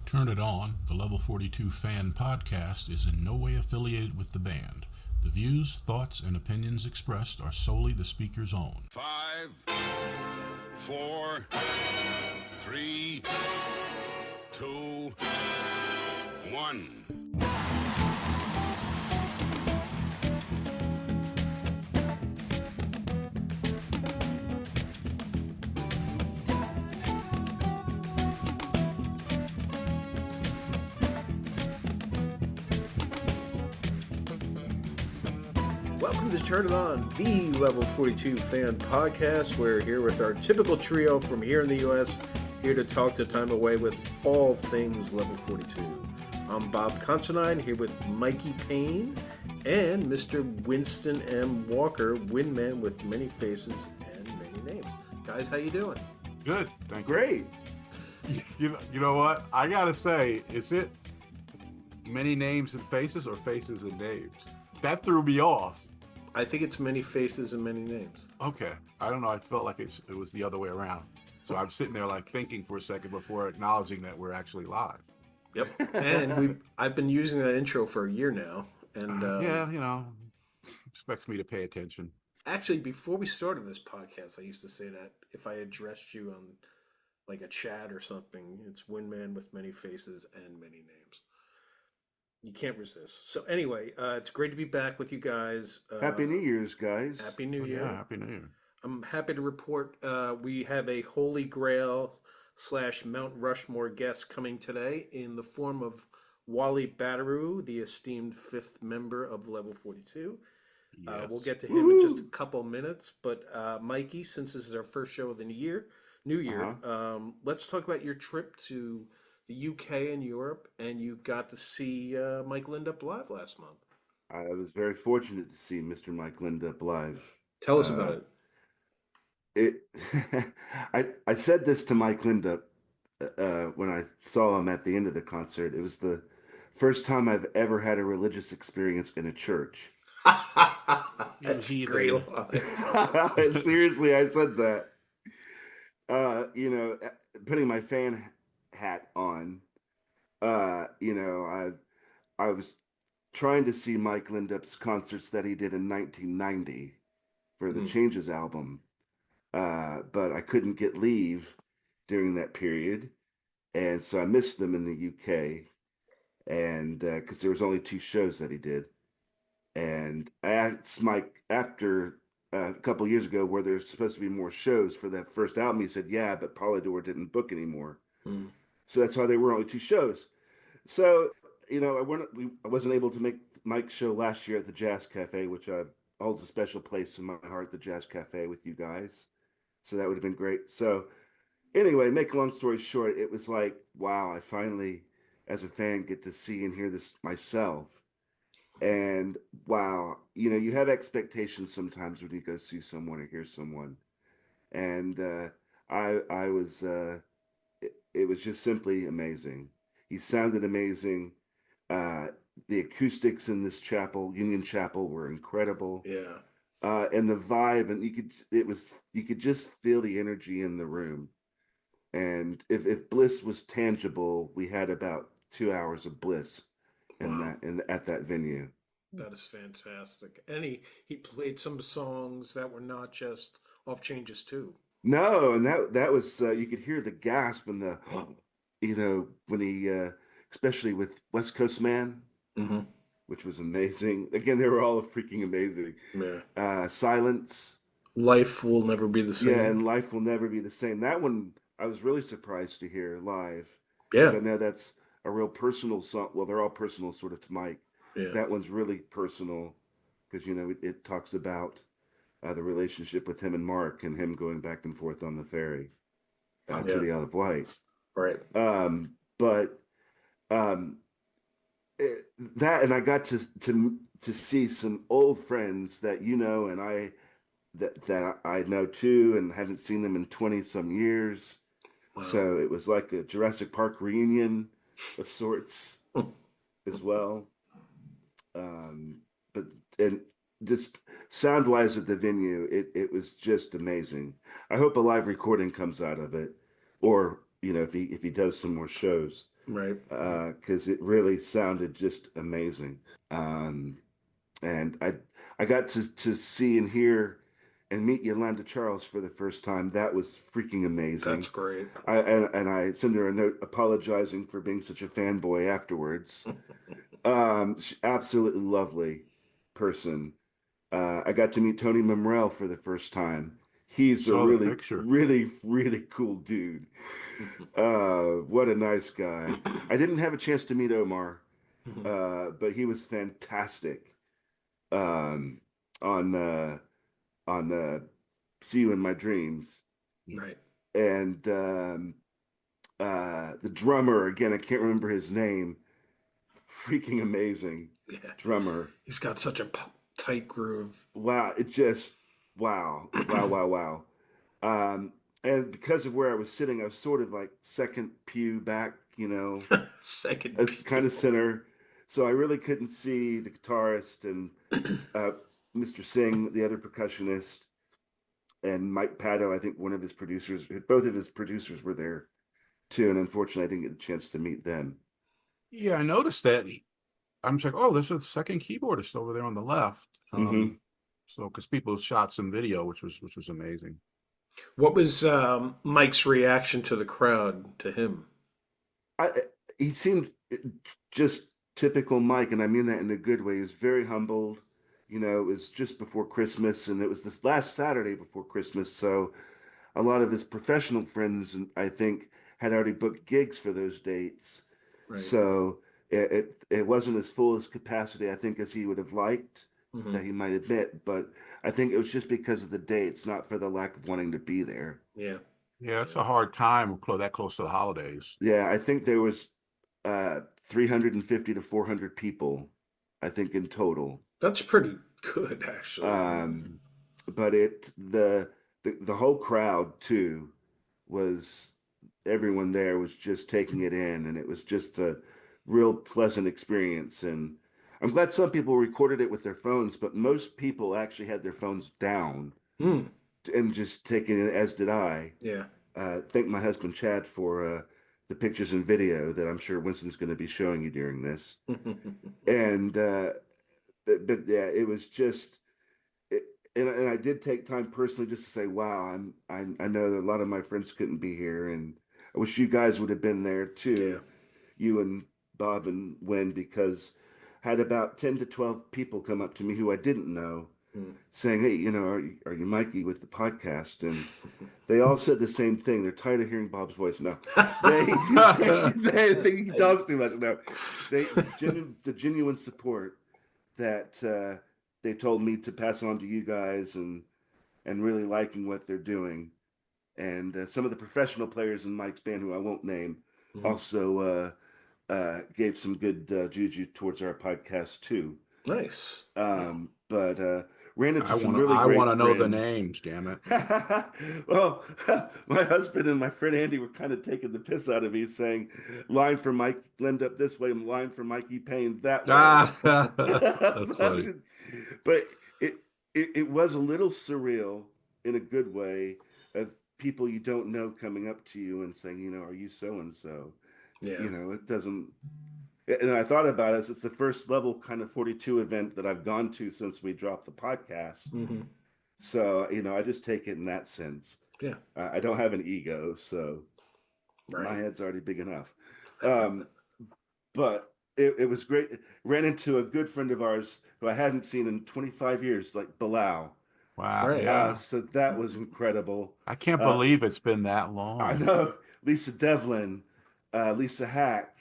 Turn It On, the Level 42 fan podcast, is in no way affiliated with the band. The views, thoughts, and opinions expressed are solely the speaker's own. 5, 4, 3, 2, 1. Welcome to Turn It On, the Level 42 fan podcast. We're here with our typical trio from here in the U.S., here to talk the time away with all things Level 42. I'm Bob Considine, here with Mikey Payne and Mr. Winston M. Walker, Windman with many faces and many names. Guys, how you doing? Good, thank Great. you. You know what? I gotta say, is it many names and faces or faces and names? That threw me off. I think it's many faces and many names. Okay, I don't know. I felt like it was the other way around. So I'm sitting there like thinking for a second before acknowledging that we're actually live. Yep. And I've been using that intro for a year now. And Yeah, expects me to pay attention. actually, before we started this podcast, I used to say that if I addressed you on like a chat or something, it's Windman with many faces and many names. You can't resist. So anyway, it's great to be back with you guys. Happy New Year's, guys. Happy New Year. Yeah, Happy New Year. I'm happy to report we have a Holy Grail / Mount Rushmore guest coming today in the form of Wally Badarou, the esteemed fifth member of Level 42. Yes. We'll get to him in just a couple minutes. But Mikey, since this is our first show of the New Year, let's talk about your trip to the UK and Europe, and you got to see Mike Lindup live last month. I was very fortunate to see Mr. Mike Lindup live. Tell us about it. I said this to Mike Lindup when I saw him at the end of the concert. It was the first time I've ever had a religious experience in a church. That's a great line. Seriously, I said that. Putting my fan hat on, I was trying to see Mike Lindup's concerts that he did in 1990 for the Changes album, but I couldn't get leave during that period, and so I missed them in the UK, and because there was only 2 shows that he did, and I asked Mike after a couple of years ago where there's supposed to be more shows for that first album. He said, yeah, but Polydor didn't book anymore. So that's why there were only 2 shows. So, I wasn't able to make Mike's show last year at the Jazz Cafe, which holds a special place in my heart, the Jazz Cafe with you guys. So that would have been great. So anyway, make a long story short, it was like, wow, I finally, as a fan, get to see and hear this myself. And wow, you have expectations sometimes when you go see someone or hear someone. And I was, it was just simply amazing. He sounded amazing. The acoustics in this chapel, Union Chapel, were incredible. Yeah. And the vibe, and you could just feel the energy in the room. And if bliss was tangible, we had about 2 hours of bliss at that venue. That is fantastic. And he played some songs that were not just off Changes too. No, and that was you could hear the gasp and the when he especially with West Coast Man, which was amazing. Again, they were all freaking amazing. Yeah. Silence. Life Will Never Be the Same. Yeah, and Life Will Never Be the Same. That one I was really surprised to hear live. Yeah. I know that's a real personal song. Well, they're all personal sort of to Mike. Yeah. That one's really personal because it talks about the relationship with him and Mark and him going back and forth on the ferry to the Isle of Wight. Right. That, and I got to see some old friends that and I that I know too, and haven't seen them in 20 some years. Wow. So it was like a Jurassic Park reunion of sorts as well. And just sound wise at the venue, it was just amazing. I hope a live recording comes out of it, or if he does some more shows. Right. because it really sounded just amazing. Um, and I got to see and hear and meet Yolanda Charles for the first time. That was freaking That's amazing. great. I sent her a note apologizing for being such a fanboy afterwards. Absolutely lovely person. I got to meet Tony Memrell for the first time. He's a Saw the really, picture. really, really cool dude. What a nice guy. I didn't have a chance to meet Omar, but he was fantastic. Um, on See You in My Dreams, Right. and the drummer again, I can't remember his name. Freaking amazing Yeah. drummer. He's got such a tight groove. Wow, it just wow, wow, wow, wow. Um, and because of where I was sitting, I was sort of like second pew back, Second as kind pew. of center. So I really couldn't see the guitarist and uh, Mr. Singh, the other percussionist, and Mike Pado, I think one of his producers, both of his producers were there too. And unfortunately, I didn't get a chance to meet them. Yeah, I noticed that. I'm just like, oh, there's a second keyboardist over there on the left. Hmm. So because people shot some video, which was amazing. What was Mike's reaction to the crowd to him? I, he seemed just typical Mike, and I mean that in a good way. He was very humbled. It was just before Christmas, and it was this last Saturday before Christmas. So a lot of his professional friends, I think, had already booked gigs for those dates. Right. So it wasn't as full as capacity, I think, as he would have liked, Hmm. that he might admit. But I think it was just because of the dates, not for the lack of wanting to be there. Yeah. Yeah, it's Yeah. a hard time that close to the holidays. Yeah, I think there was 350 to 400 people, I think, in total. That's pretty good, actually. Um, but the whole crowd too was everyone there was just taking it in, and it was just a real pleasant experience. And I'm glad some people recorded it with their phones, but most people actually had their phones down Hmm. and just taking it, as did I. Yeah. Thank my husband Chad for the pictures and video that I'm sure Winston's going to be showing you during this. And but yeah, it was just, it, and I did take time personally just to say, wow, I know that a lot of my friends couldn't be here, and I wish you guys would have been there Yeah. too, you and Bob and Wen, because I had about 10 to 12 people come up to me who I didn't know, Hmm. saying, hey, are you Mikey with the podcast? And they all said the same thing. They're tired of hearing Bob's voice. No, he talks too much. No, the genuine support that they told me to pass on to you guys, and really liking what they're doing. And some of the professional players in Mike's band, who I won't name, Mhm. also gave some good juju towards our podcast too. Nice. Wow. But ran into I some want to. really I want great to know the friends. names. Damn it! Well, my husband and my friend Andy were kind of taking the piss out of me, saying, "Line for Mike, Lind up this way, and line for Mikey Payne that way." Ah, that's funny. But it, it was a little surreal in a good way, of people you don't know coming up to you and saying, are you so and so? Yeah. It doesn't. And I thought about it, it's the first level kind of 42 event that I've gone to since we dropped the podcast. Hmm. So, I just take it in that sense. Yeah. I don't have an ego, so my Right. head's already big enough. Um, but it was great. Ran into a good friend of ours who I hadn't seen in 25 years, like Bilal. Wow. Right. Yeah. So that was incredible. I can't Uh, believe it's been that I long. know Lisa Devlin, Lisa Hack,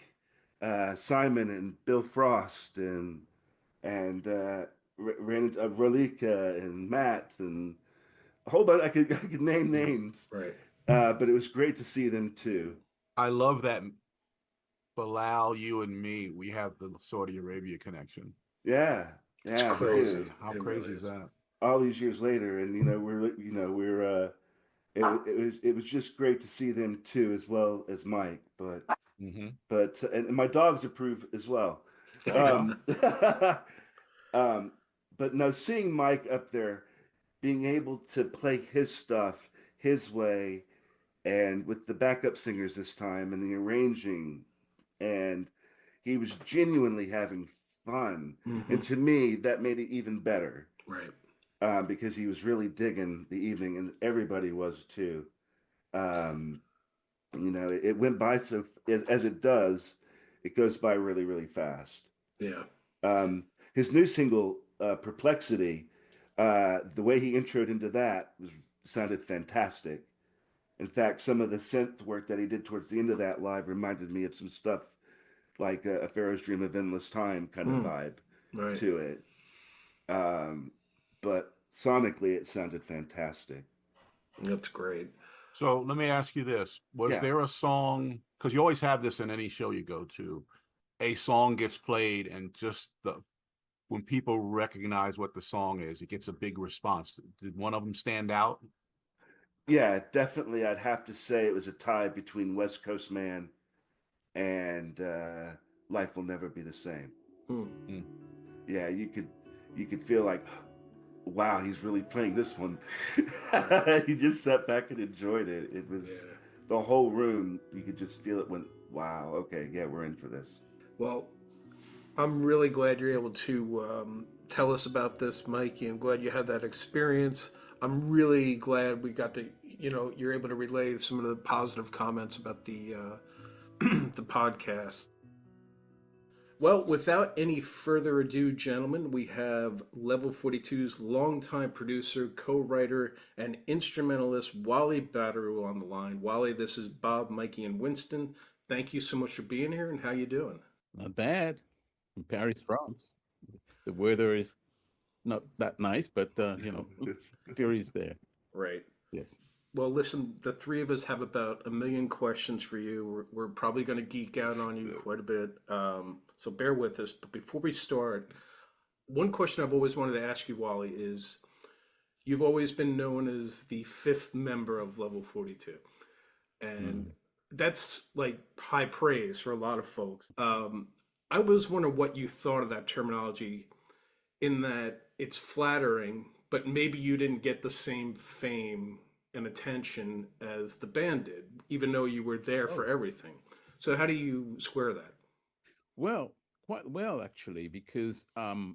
Simon and Bill Frost, and ran into Rolika and Matt, and a whole bunch. I could name names, Right. but it was great to see them too. I love that Bilal, you and me, we have the Saudi Arabia connection. Yeah, It's yeah, we crazy. do. How It crazy really is is. that? All these years later, and we're it was just great to see them too, as well as Mike. Hmm. And my dogs approve as well. There you go. Um, um, but no, seeing Mike up there, being able to play his stuff his way, and with the backup singers this time, and the arranging, and he was genuinely having fun. Mm-hmm. And to me, that made it even better Right. because he was really digging the evening, and everybody was too. Um, it went by as it does, it goes by really, really fast. Yeah. His new single, Perplexity, the way he introed into that sounded fantastic. In fact, some of the synth work that he did towards the end of that live reminded me of some stuff like a Pharaoh's Dream of Endless Time kind of vibe Right. to it. Um, but sonically, it sounded fantastic. That's great. So let me ask you this. Was Yeah. there a song, because you always have this in any show you go to, a song gets played and just when people recognize what the song is, it gets a big response. Did one of them stand out? Yeah, definitely. I'd have to say it was a tie between West Coast Man and Life Will Never Be the Same. Hmm. Yeah, you could feel like, wow, he's really playing this one. You just sat back and enjoyed it. It was the whole room. You could just feel it went, wow, okay, yeah, we're in for this. Well, I'm really glad you're able to tell us about this, Mikey. I'm glad you had that experience. I'm really glad we got to, you're able to relay some of the positive comments about the the podcast. Well, without any further ado, gentlemen, we have Level 42's longtime producer, co-writer, and instrumentalist Wally Badarou on the line. Wally, this is Bob, Mikey, and Winston. Thank you so much for being here, and how you doing? Not bad. In Paris, France. The weather is not that nice, but spirit is there. Right. Yes. Well, listen, the three of us have about a million questions for you. We're probably going to geek out on you quite a bit. So bear with us. But before we start, one question I've always wanted to ask you, Wally, is you've always been known as the fifth member of Level 42. And that's like high praise for a lot of folks. I was wondering what you thought of that terminology, in that it's flattering, but maybe you didn't get the same fame and attention as the band did, even though you were there for everything. So how do you square that? Well, quite well actually, because for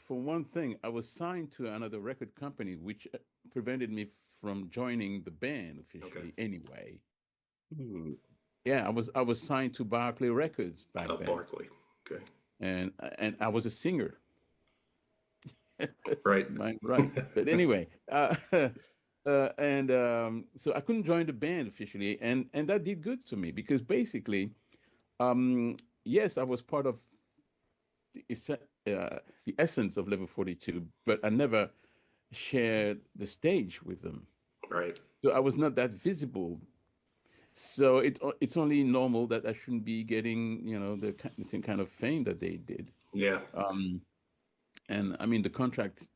one thing, I was signed to another record company, which prevented me from joining the band officially. Anyway. Yeah, I was signed to Barclay Records back then, Barkley. Okay. and I was a singer. Right. Right. But anyway, and so I couldn't join the band officially, and that did good to me because basically, yes, I was part of the essence of Level 42, but I never shared the stage with them. Right. So I was not that visible. So it's only normal that I shouldn't be getting the same kind of fame that they did. Yeah. And I mean the contract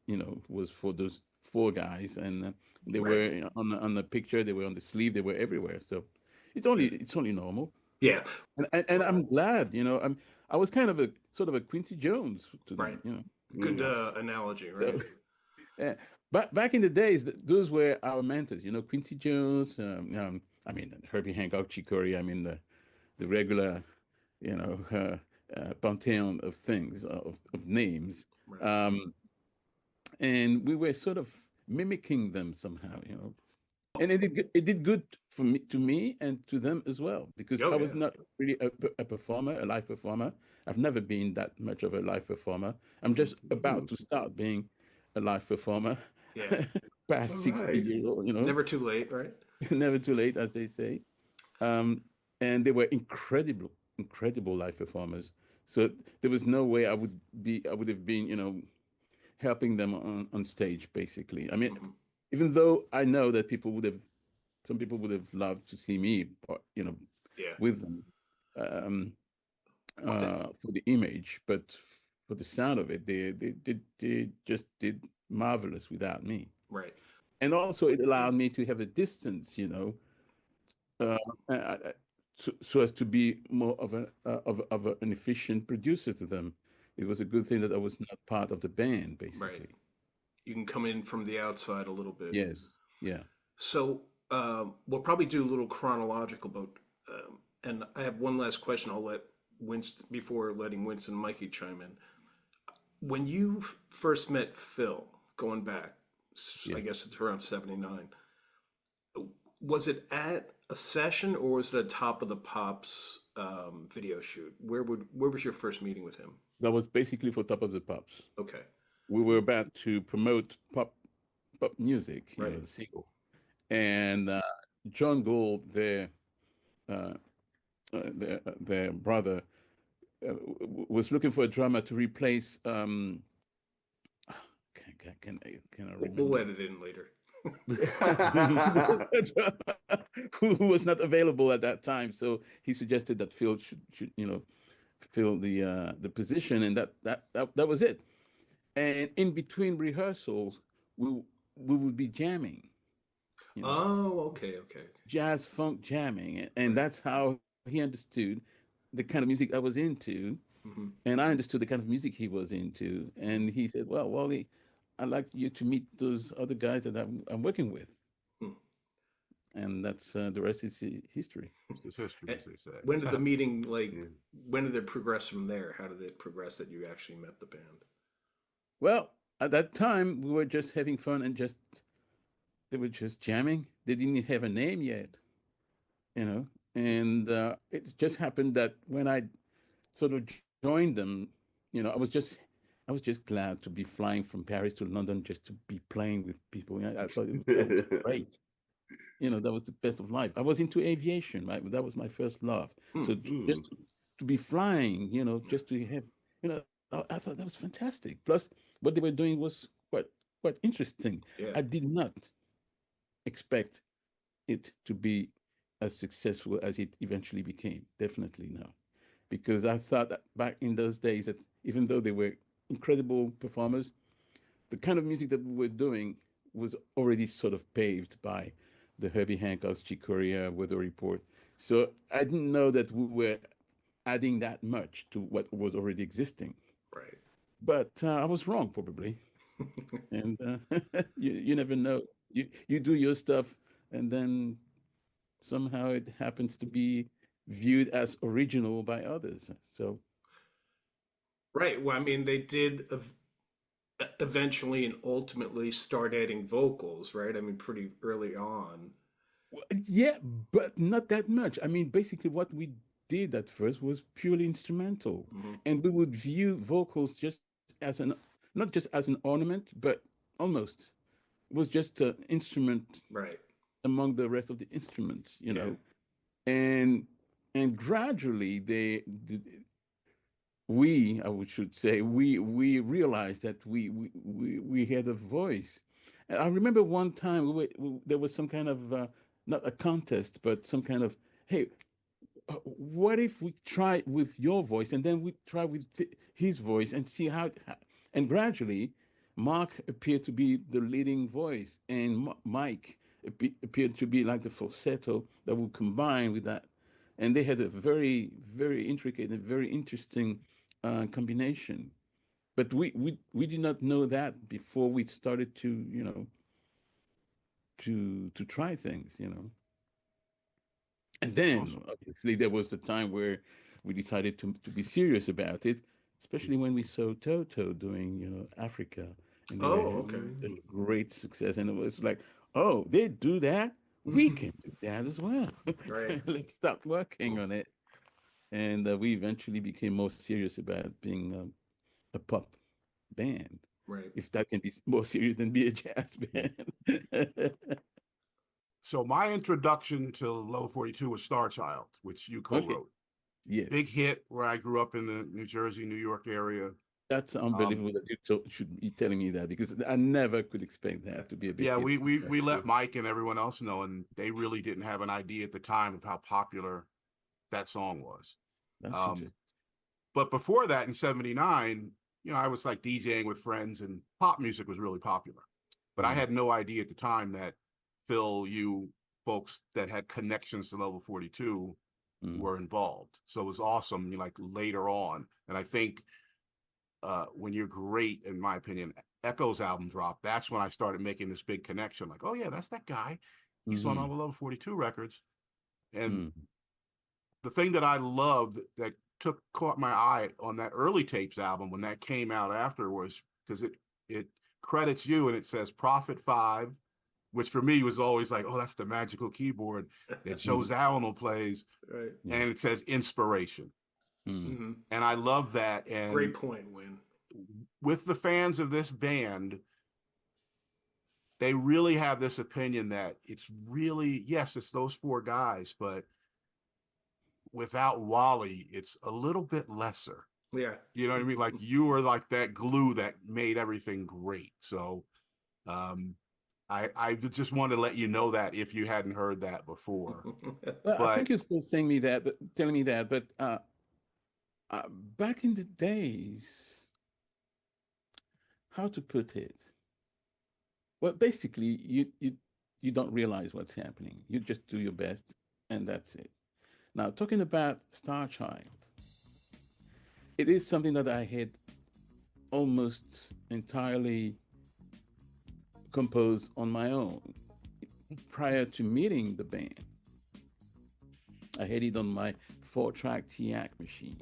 was for those four guys, and they Right. were on the picture, they were on the sleeve, they were everywhere. So it's only normal. Yeah. And I'm glad, I was kind of a sort of a Quincy Jones to Right. them. Good analogy, right? So, yeah. But back in the days, those were our mentors. Quincy Jones. I mean Herbie Hancock, Chick Corea. I mean the regular, pantheon of things of names. Right. And we were sort of mimicking them somehow. And it did good to me and to them as well, because Oh, I was yeah. not really a performer, a live performer. I've never been that much of a live performer. I'm just about to start being a live performer. Yeah. Past All 60 right. years old, Never too late, right? never too late, as they say. And they were incredible live performers. So there was no way I would have been, helping them on stage, basically. I mean, even though I know that some people would have loved to see me, Yeah. with them, for the image, but for the sound of it, they just did marvelous without me. Right. And also, it allowed me to have a distance, uh, uh, so as to be more of an efficient producer to them. It was a good thing that I was not part of the band, Right. basically. You can come in from the outside a little bit. Yes, yeah. So we'll probably do a little chronological, but And I have one last question. I'll let Winston, before letting Winston and Mikey chime in. When you first met Phil, going back, Yeah. I guess it's around 79, was it at a session or was it a Top of the Pops video shoot? Where was your first meeting with him? That was basically for Top of the Pops. Okay. We were about to promote pop music, Right. the single, and John Gould, uh, their brother, was looking for a drummer to replace. Can I remember? We'll edit it in later. Who was not available at that time? So he suggested that Phil should fill the position, and that was it. And in between rehearsals, we would be jamming, Oh, okay. jazz funk jamming, and that's how he understood the kind of music I was into, Mm-hmm. and I understood the kind of music he was into. And he said, "Well, Wally, I'd like you to meet those other guys that I'm working with." Hmm. And that's the rest is history. It's history, as they say. When did the meeting, Yeah. when did it progress from there? How did it progress that you actually met the band? Well, at that time, we were just having fun and they were just jamming. They didn't have a name yet, and it just happened that when I sort of joined them, I was just glad to be flying from Paris to London just to be playing with people. I thought that was great. That was the best of life. I was into aviation, right? That was my first love. So just to be flying, just to have, I thought that was fantastic. Plus, what they were doing was quite interesting. Yeah. I did not expect it to be as successful as it eventually became. Definitely no, because I thought that back in those days that even though they were incredible performers, the kind of music that we were doing was already sort of paved by the Herbie Hancock's, Chick Corea, Weather Report. So I didn't know that we were adding that much to what was already existing. Right. But I was wrong, probably. And you never know. You do your stuff, and then somehow it happens to be viewed as original by others. So Right. Well, I mean, they did eventually and ultimately start adding vocals, right? I mean, pretty early on. yeah, but not that much. I mean, basically, what we did at first was purely instrumental, Mm-hmm. and we would view vocals just as not just as an ornament, but almost it was just an instrument Right. among the rest of the instruments, Yeah. and gradually I should say, we realized that we had a voice. And I remember one time there was some kind of not a contest, but some kind of, hey, what if we try with your voice and then we try with his voice and see and gradually Mark appeared to be the leading voice, and Mike appeared to be like the falsetto that would combine with that, and they had a very, very intricate and very interesting combination. But we did not know that before we started to to try things. And then Awesome. obviously there was the time where we decided to be serious about it, especially when we saw Toto doing, Africa, and they were Oh, having okay. such great success. And it was like, oh, they do that, we can do that as well. Right. Let's start working on it. And we eventually became more serious about being a pop band, Right. if that can be more serious than be a jazz band. So my introduction to Level 42 was Star Child, which you Okay. co-wrote. Yes. Big hit where I grew up in the New Jersey, New York area. That's unbelievable that you should be telling me that, because I never could expect that to be a big Yeah, hit. we let Mike and everyone else know, and they really didn't have an idea at the time of how popular that song was. That's interesting. But before that, in '79, I was like DJing with friends, and pop music was really popular. But I had no idea at the time that Phil, you folks that had connections to Level 42 were involved. So it was awesome, like later on. And I think when you're great, in my opinion, Echo's album dropped. That's when I started making this big connection. Like, oh yeah, that's that guy. He's on all the Level 42 records. And the thing that I loved that caught my eye on that early tapes album when that came out after was because it credits you and it says Prophet 5, which for me was always like, oh, that's the magical keyboard that shows Allen plays, Right. and it says inspiration. Mm-hmm. And I love that. And Great point, Win. with the fans of this band, they really have this opinion that it's really, yes, it's those four guys, but without Wally, it's a little bit lesser. Yeah. You know what I mean? Like you were like that glue that made everything great. So I just wanted to let you know that if you hadn't heard that before. Well, I think you're still saying me that, but telling me that, but back in the days, how to put it? Well, basically, you don't realize what's happening. You just do your best, and that's it. Now, talking about Star Child, it is something that I had almost entirely composed on my own prior to meeting the band. I had it on my 4-track TIAC machine.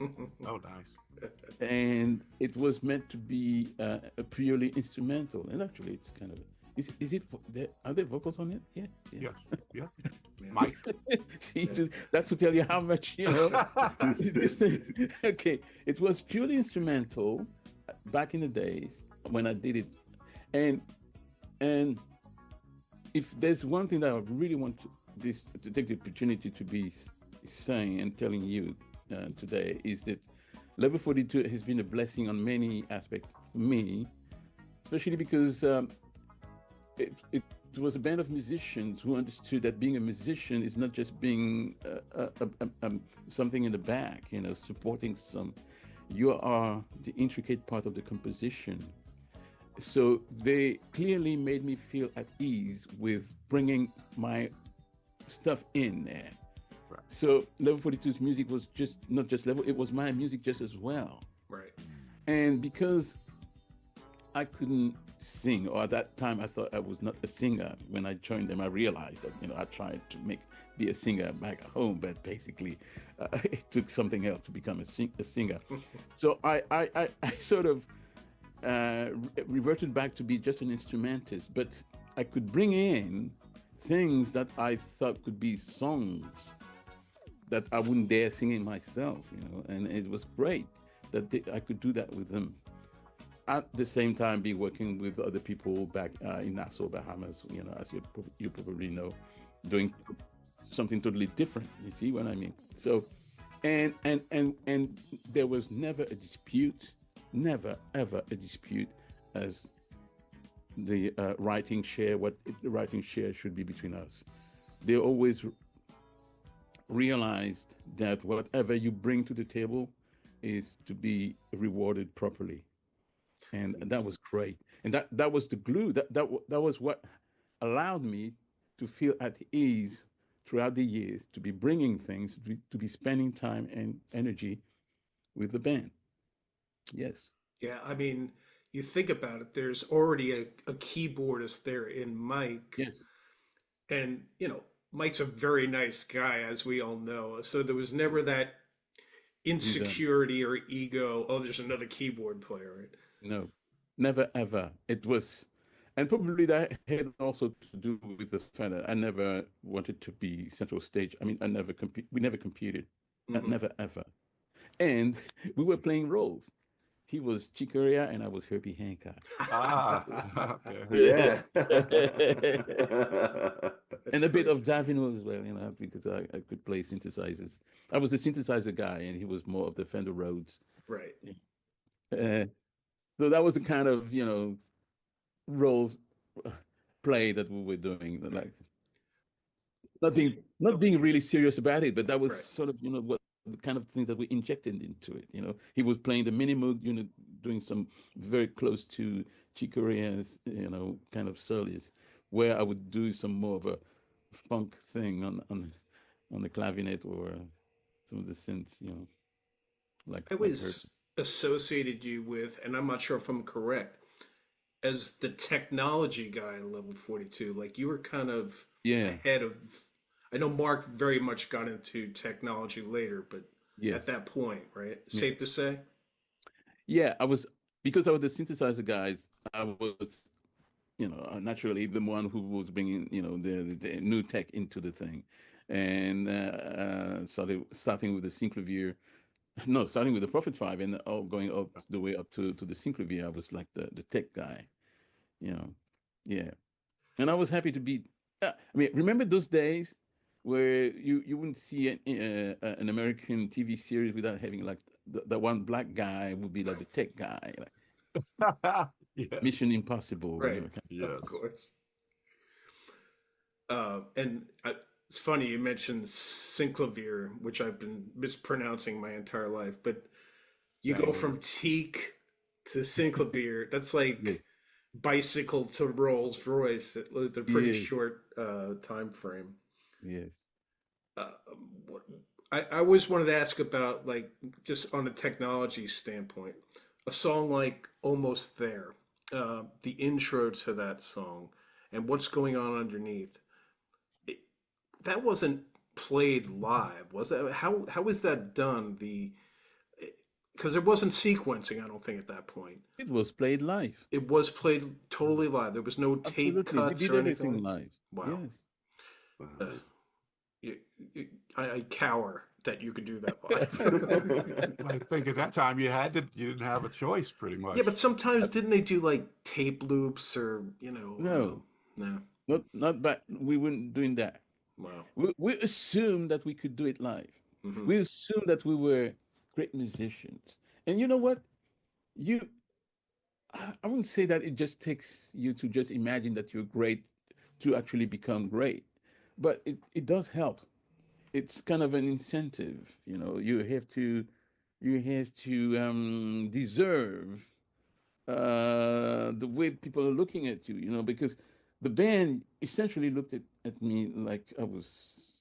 Oh, nice. And it was meant to be a purely instrumental. And actually, it's kind of... Is it? Are there vocals on it? Yeah. Yes. Yeah. Mike. See, that's to tell you how much, you know. This thing. Okay, it was purely instrumental back in the days when I did it, and if there's one thing that I really want to take the opportunity to be saying and telling you today is that Level 42 has been a blessing on many aspects for me, especially because it was a band of musicians who understood that being a musician is not just being something in the back, you know, supporting some. You are the intricate part of the composition. So they clearly made me feel at ease with bringing my stuff in there. Right. So Level 42's music was just not just level, it was my music just as well. Right. And because I couldn't sing, or at that time I thought I was not a singer. When I joined them, I realized that, you know, I tried to be a singer back at home, but basically it took something else to become a singer. So I sort of reverted back to be just an instrumentist, but I could bring in things that I thought could be songs that I wouldn't dare sing it myself, you know, and it was great that I could do that with them. At the same time, be working with other people back in Nassau, Bahamas, you know, as you probably know, doing something totally different. You see what I mean? So, and there was never a dispute, never ever a dispute as the writing share, what the writing share should be between us. They always realized that whatever you bring to the table is to be rewarded properly. And that was great. And that was the glue. That was what allowed me to feel at ease throughout the years, to be bringing things, to be spending time and energy with the band. Yes. Yeah, I mean, you think about it, there's already a keyboardist there in Mike. Yes. And, you know, Mike's a very nice guy, as we all know. So there was never that insecurity or ego, oh, there's another keyboard player, right? No, never ever. It was, and probably that had also to do with the fact that I never wanted to be central stage. I mean, we never competed, never ever. And we were playing roles. He was Chick Corea and I was Herbie Hancock. Yeah. And a bit of Davino as well, you know, because I could play synthesizers. I was the synthesizer guy and he was more of the Fender Rhodes. Right. So that was the kind of, you know, roles play that we were doing, like not being really serious about it, but that was sort of, you know, what the kind of things that we injected into it. You know, he was playing the mini moog, you know, doing some very close to Chick Corea's, you know, kind of solos, where I would do some more of a funk thing on the clavinet or some of the synths, you know, like I was associated you with, and I'm not sure if I'm correct, as the technology guy in Level 42. Like you were kind of ahead of, I know Mark very much got into technology later, but at Yes. that point, right? Yeah. Safe to say. Yeah, I was because I was the synthesizer guys. I was, naturally the one who was bringing, the new tech into the thing, and starting with the synclavier. No, starting with the Prophet Five and all going up the way up to the synclavier. I was like the tech guy, you know. Yeah, and I was happy to be. I mean, remember those days where you wouldn't see an American TV series without having like the one black guy would be like the tech guy, like Yes. Mission Impossible, Right. Of Yes. course. And it's funny you mentioned synclavier, which I've been mispronouncing my entire life, but you go Same from here. teak to synclavier. That's like Yes, bicycle to Rolls Royce. It's a pretty yes, short time frame. yes. Uh, what, I always wanted to ask about, like, just on a technology standpoint, a song like Almost There, the intro to that song, and what's going on underneath. It, that wasn't played live, was that? How is that done? Because there wasn't sequencing, I don't think, at that point. It was played live. It was played totally live. There was no tape Absolutely, we cuts did or anything everything like. live. Wow. Yes. Uh, Wow. you, I cower that you could do that live. I think at that time you didn't have a choice pretty Yeah, much. but sometimes didn't they do like tape loops or No, no. not back. We weren't doing that. Wow. We assumed that we could do it live. Hmm. We assumed that we were great musicians. And you know what? You, I wouldn't say that it just takes you to just imagine that you're great to actually become great, but it does help. It's kind of an incentive. You have to deserve the way people are looking at you. Because the band essentially looked at me like I was,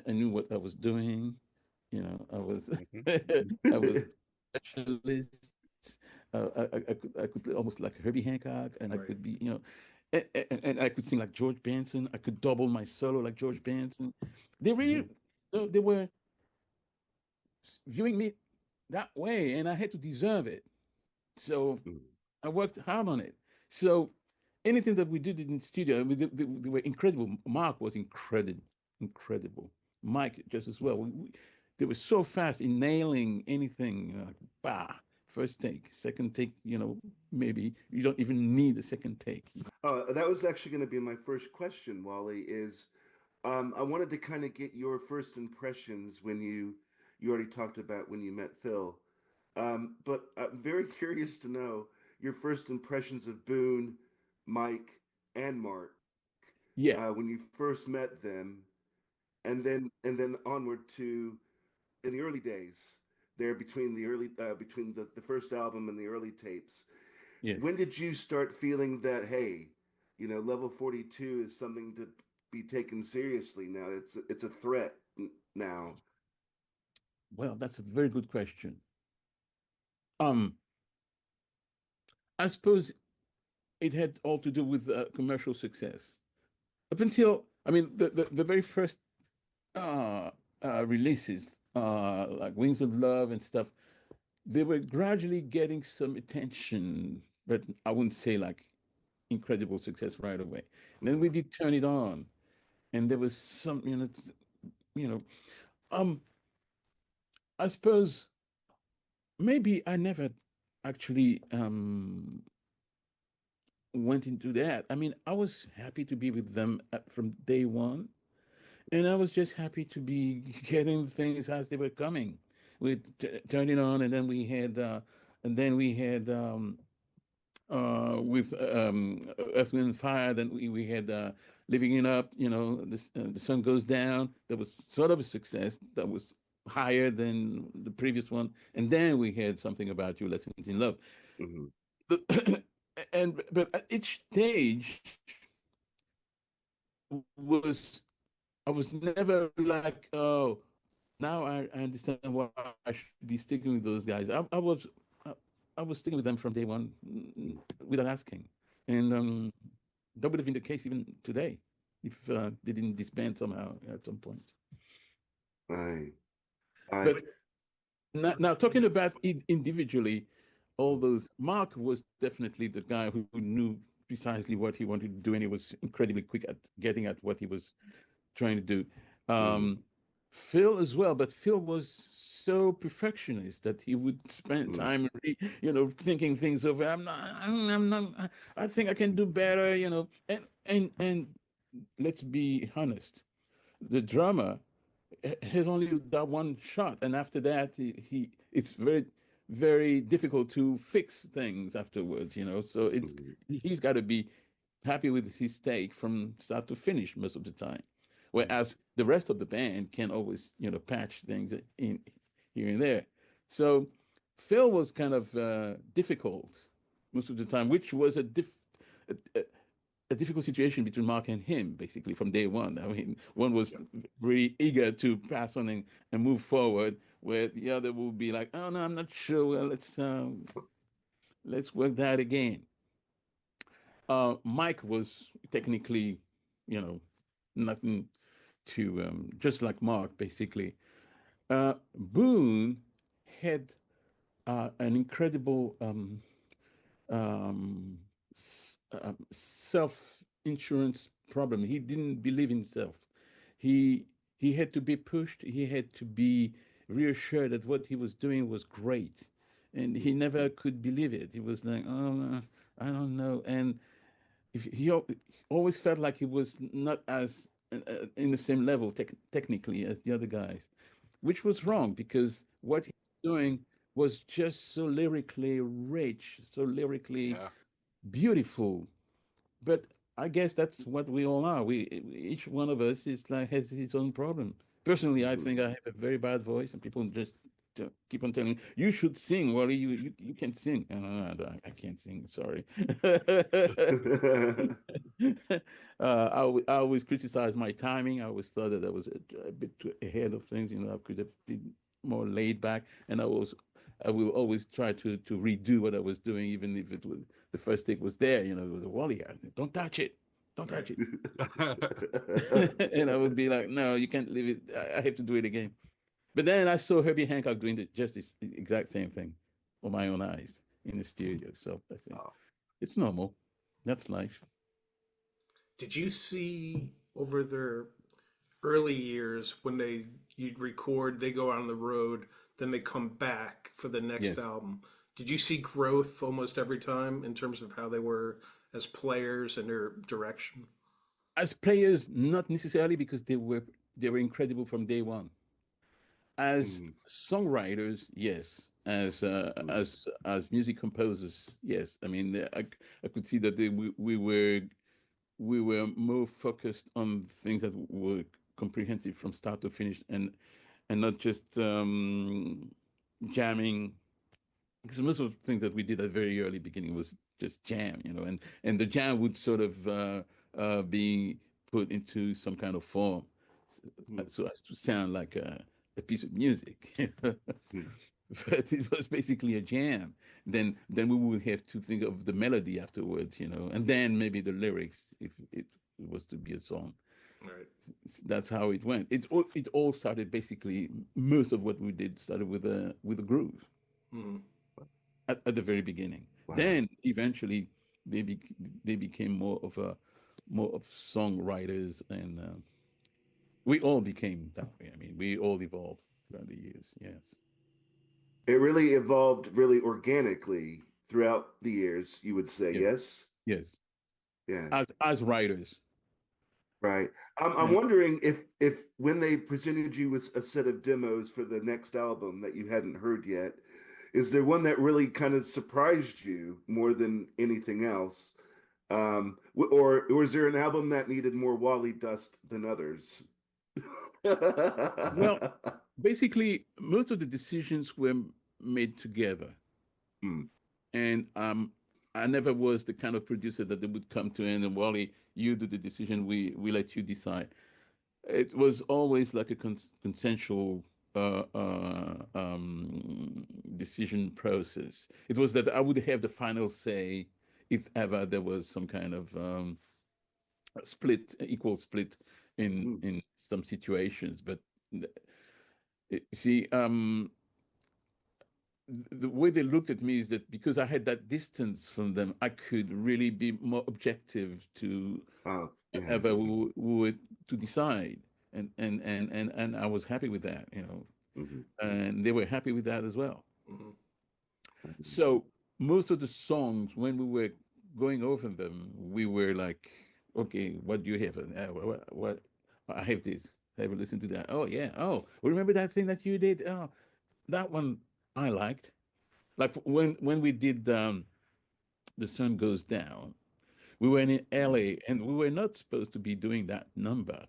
I knew what I was doing. I was I was a specialist. I could play almost like Herbie Hancock, and I Right. could be, and I could sing like George Benson. I could double my solo like George Benson. They really, they were viewing me that way, and I had to deserve it. So I worked hard on it. So anything that we did in the studio, I mean, they were incredible. Mark was incredible, incredible. Mike just as well. They were so fast in nailing anything. Like, bah, first take, second take. Maybe you don't even need a second take. That was actually going to be my first question, Wally. Is I wanted to kind of get your first impressions when you already talked about when you met Phil, but I'm very curious to know your first impressions of Boone, Mike, and Mark Yeah. when you first met them, and then onward to in the early days there between the first album and the early tapes. Yes. When did you start feeling that, hey, level 42 is something to be taken seriously now? It's a threat now. Well, that's a very good question. Um, I suppose it had all to do with commercial success. Up until, I mean, the very first releases, like Wings of Love and stuff, they were gradually getting some attention, but I wouldn't say like incredible success right away. And then we did Turn It On, and there was some, you know, um, I suppose maybe I never actually went into that. I mean, I was happy to be with them from day one. And I was just happy to be getting things as they were coming. We turned it on, and then we had with Earth, Wind, and Fire. Then we had Living It Up. The Sun Goes Down. That was sort of a success. That was higher than the previous one. And then we had Something About You, Lessons in Love. Mm-hmm. But at each stage was I was never like, oh, now I understand why I should be sticking with those guys. I, I was sticking with them from day one without asking, and that would have been the case even today. if they didn't disband somehow at some point. Right. I But now talking about it individually, all those, Mark was definitely the guy who knew precisely what he wanted to do, and he was incredibly quick at getting at what he was trying to do. mm, Phil as well, but Phil was so perfectionist that he would spend mm, time, thinking things over. I'm not. I think I can do better, And let's be honest, the drummer has only that one shot, and after that, it's very, very difficult to fix things afterwards. So mm, he's got to be happy with his take from start to finish most of the time, whereas the rest of the band can always patch things in here and there. So Phil was kind of difficult most of the time, which was a, a difficult situation between Mark and him, basically from day one. I mean, one was really eager to pass on and move forward, where the other will be like, "Oh no, I'm not sure. Well, let's work that again." Mike was technically, you know, nothing to just like Mark, basically. Boone had an incredible um, self insurance problem. He didn't believe in himself. He he had to be pushed. He had to be reassured that what he was doing was great, and he never could believe it. He was like, "Oh, I don't know," and if he always felt like he was not as in the same level technically as the other guys, which was wrong because what he was doing was just so lyrically rich, so lyrically Yeah. beautiful. But I guess that's what we all are. We each one of us is like has his own problem. Personally, I think mhm. I have a very bad voice, and people just keep on telling me you should sing. Wally, you can sing. I can't sing. Sorry. I always criticize my timing. I always thought that I was a bit too ahead of things. I could have been more laid back, and I will always try to redo what I was doing, even if it was the first take was there. It was a Wally. Don't touch it. Don't touch it. And I would be like, no, you can't leave it. I have to do it again. But then I saw Herbie Hancock doing just this exact same thing with my own eyes in the studio. So I think Oh, it's normal. That's life. Did you see over their early years when you'd record, they go out on the road, then they come back for the next Yes. album? Did you see growth almost every time in terms of how they were as players and their direction? As players, not necessarily because they were incredible from day one. As Mm, songwriters, yes. mm, As music composers, yes. I mean, I could see that we were more focused on things that were comprehensive from start to finish, and not just jamming, because most of the things that we did at very early beginning was just jam, and the jam would sort of be put into some kind of form, mm, so as to sound like a piece of music. mm. But it was basically a jam. Then we would have to think of the melody afterwards, and then maybe the lyrics if it was to be a song. Right. That's how it went. It all started basically. Most of what we did started with a groove Mhm. at the very beginning. Wow. Then eventually they be, they became more of songwriters, and we all became that way. I mean, we all evolved throughout the years. Yes, It really evolved really organically throughout the years, you would say, yes, yes? yes. Yeah, As writers, right. I'm and wondering if when they presented you with a set of demos for the next album that you hadn't heard yet, is there one that really kind of surprised you more than anything else? Or is there an album that needed more Wally dust than others? well, basically, most of the decisions were made together, Hmm, and I never was the kind of producer that they would come to and Wally, you do the decision, we let you decide. It was always like a consensual decision process. It was that I would have the final say if ever there was some kind of equal split in some situations. But see, the way they looked at me is that because I had that distance from them, I could really be more objective to Oh, yeah. whoever would to decide, and I was happy with that, you know, and they were happy with that as well. So most of the songs, when we were going over them, we were like, okay, what do you have? What I have this. Have a listen to that. Oh yeah. Oh, remember that thing that you did? Oh, that one I liked. Like when we did The Sun Goes Down, we were in LA and we were not supposed to be doing that number.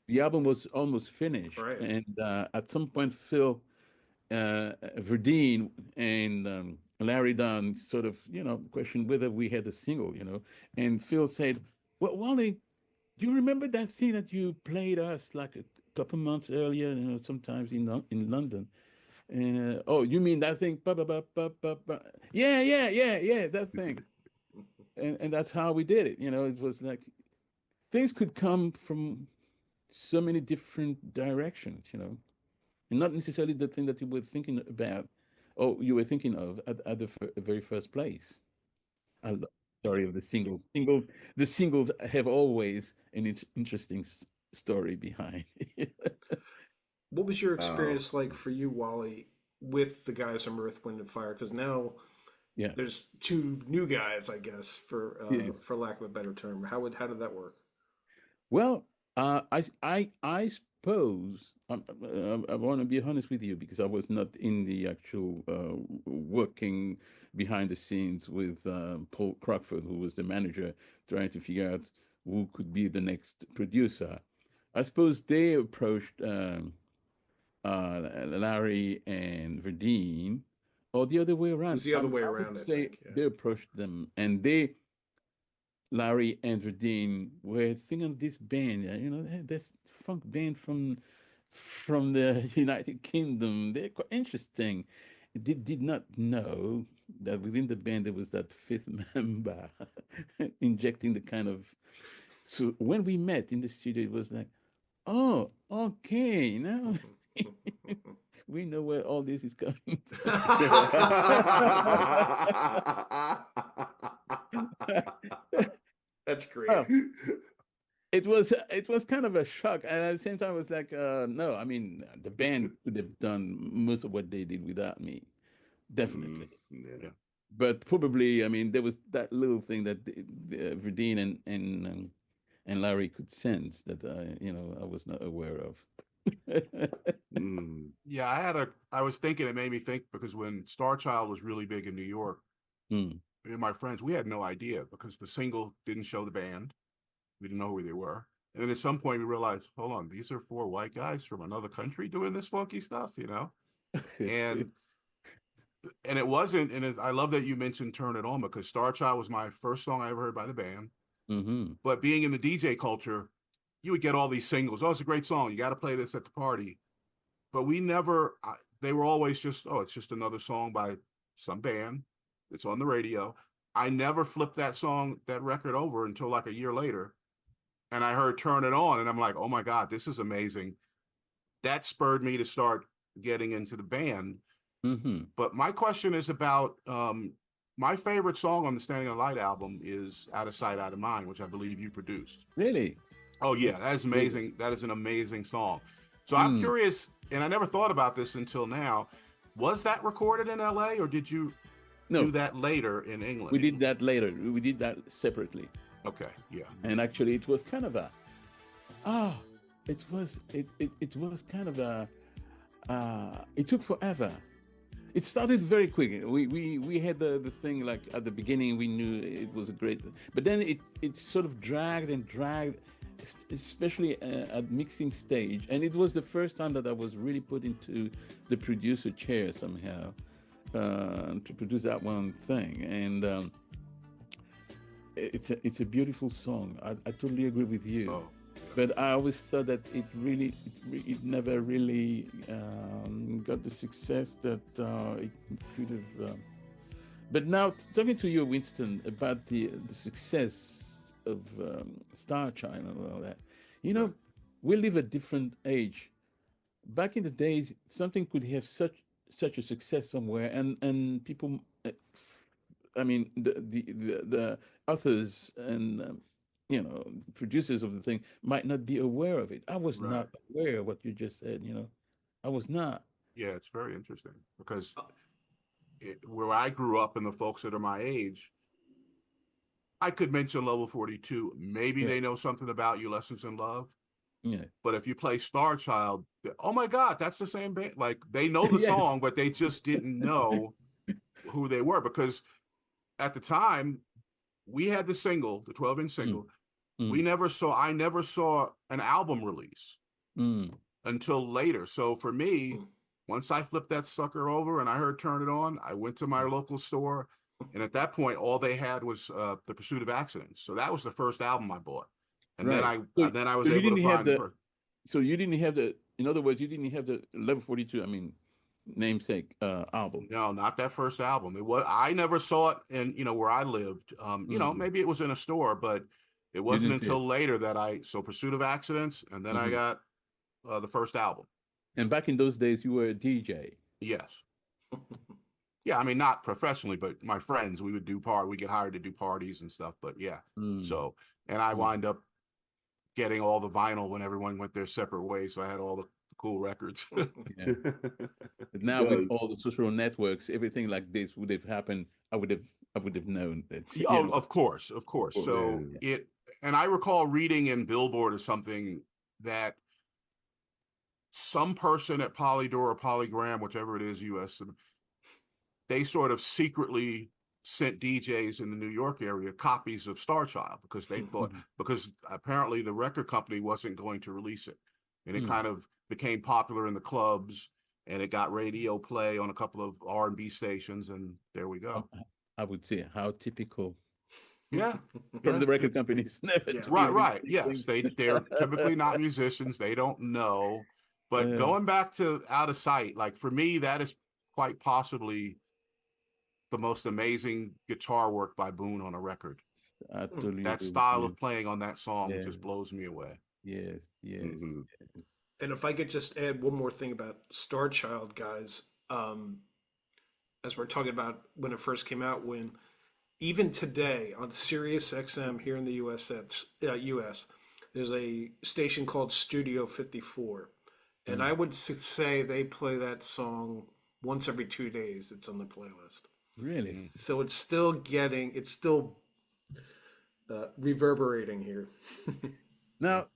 The album was almost finished, Right. and at some point, Phil Verdeen and Larry Dunn sort of, you know, questioned whether we had a single, you know, and Phil said, "Well, Wally, do you remember that thing that you played us like a couple months earlier, you know, sometimes in London?" And oh, you mean that thing? Ba, ba, ba, ba, ba, ba. Yeah, yeah, yeah, yeah, that thing. And that's how we did it. You know, it was like things could come from so many different directions, you know, and not necessarily the thing that you were thinking about or you were thinking of at the very first place. I love the story of the singles. The singles have always an interesting story behind. What was your Oh, experience like for you, Wally, with the guys from Earth, Wind, and Fire? Because now Yeah. there's two new guys, I guess, Yes. for lack of a better term. How did that work? Well, I suppose I want to be honest with you because I was not in the actual working behind the scenes with Paul Crockford, who was the manager, trying to figure out who could be the next producer. I suppose they approached Larry and Verdeen, or the other way It around. was the other way I would around, I say think. Yeah. they approached them, and Larry and Verdeen were thinking of this band, you know, this funk band from the United Kingdom. They're quite interesting. Did not know that within the band there was that fifth member injecting the kind of. So when we met in the studio, it was like, oh, okay, now we know where all this is coming from. That's great. Well, it was kind of a shock, and at the same time, I was like, no, I mean, the band could have done most of what they did without me, definitely. yeah. But probably, I mean, there was that little thing that Verdine and Larry could sense that you know, I was not aware of. Mm. Yeah, I was thinking, it made me think because when Star Child was really big in New York, Hmm. me and my friends, we had no idea because the single didn't show the band. We didn't know who they were. And then at some point we realized, hold on, these are four white guys from another country doing this funky stuff, you know? And it wasn't, I love that you mentioned Turn It On because Star Child was my first song I ever heard by the band. Mm-hmm. But being in the DJ culture, you would get all these singles. Oh, it's a great song. You got to play this at the party. But we never, they were always just, oh, it's just another song by some band that's on the radio. I never flipped that song, that record over until like a year later. And I heard Turn It On. And I'm like, oh my God, this is amazing. That spurred me to start getting into the band. Mm-hmm. But my question is about my favorite song on the Standing on Light album is Out of Sight, Out of Mind, which I believe you produced. Really? Oh, yeah, that is amazing. That is an amazing song. So Mm. I'm curious, and I never thought about this until now. Was that recorded in LA or did you do that later in England? We did that later. We did that separately. Okay, yeah. And actually, it was kind of a, it was kind of a, it took forever. It started very quick. We had the thing like at the beginning we knew it was a great, but then it sort of dragged and dragged, especially at mixing stage. And it was the first time that I was really put into the producer chair somehow to produce that one thing. And it's a beautiful song. I totally agree with you. Oh, But I always thought that it never really got the success that it could have. But now talking to you, Winston, about the success Star Child and all that. You know, we live a different age. Back in the days, something could have such a success somewhere, and people, I mean, the authors and producers of the thing might not be aware of it. I was Right. not aware of what you just said. I was not. Yeah, it's very interesting because where I grew up and the folks that are my age, I could mention Level 42. Maybe Yeah, they know something about You Lessons in Love. yeah, But if you play Star Child, oh my God, that's the same band. Like they know the yes. song, but they just didn't know who they were because at the time we had the single, the 12-inch Mm, single. mm, I never saw an album release mm. until later. So for me, once I flipped that sucker over and I heard Turn It On, I went to my local store. And at that point, all they had was The Pursuit of Accidents. So that was the first album I bought. And then Right. I So, and then I was so you able to didn't have find the the. first. So you didn't have the. In other words, you didn't have the Level 42. I mean, namesake album. No, not that first album. It was I never saw it in, where I lived. Mm. Maybe it was in a store, but it You wasn't didn't see it. until later that I so Pursuit of Accidents, and then I Hmm. got the first album. And back in those days, you were a DJ. Yes. Yeah, I mean not professionally, but my friends, we get hired to do parties and stuff. But yeah. Mm. So and I Mm. wind up getting all the vinyl when everyone went their separate ways. So I had all the cool records. Yeah. But now with all the social networks, everything like this would have happened. I would have known that. Yeah, oh, of course, of course. Course. So Yeah. and I recall reading in Billboard or something that some person at Polydor or Polygram, whichever it is, US, they sort of secretly sent DJs in the New York area copies of Star Child because they thought, Mhm. because apparently the record company wasn't going to release it. And it Mm. kind of became popular in the clubs and it got radio play on a couple of R&B stations. And there we go. I would say how typical Yeah. from Yeah. the record companies never Yeah. to Right, release right. these Yes, things. they're typically not musicians. They don't know. But going back to Out of Sight, like for me, that is quite possibly the most amazing guitar work by Boone on a record. I totally That agree with style you. of playing on that song Yeah. just blows me away. Yes, yes, Mhm. yes. And if I could just add one more thing about Star Child, guys, as we're talking about when it first came out, when even today on Sirius XM here in the US, there's a station called Studio 54. And I would say they play that song once every 2 days. It's on the playlist. Really? So it's still reverberating here. Now,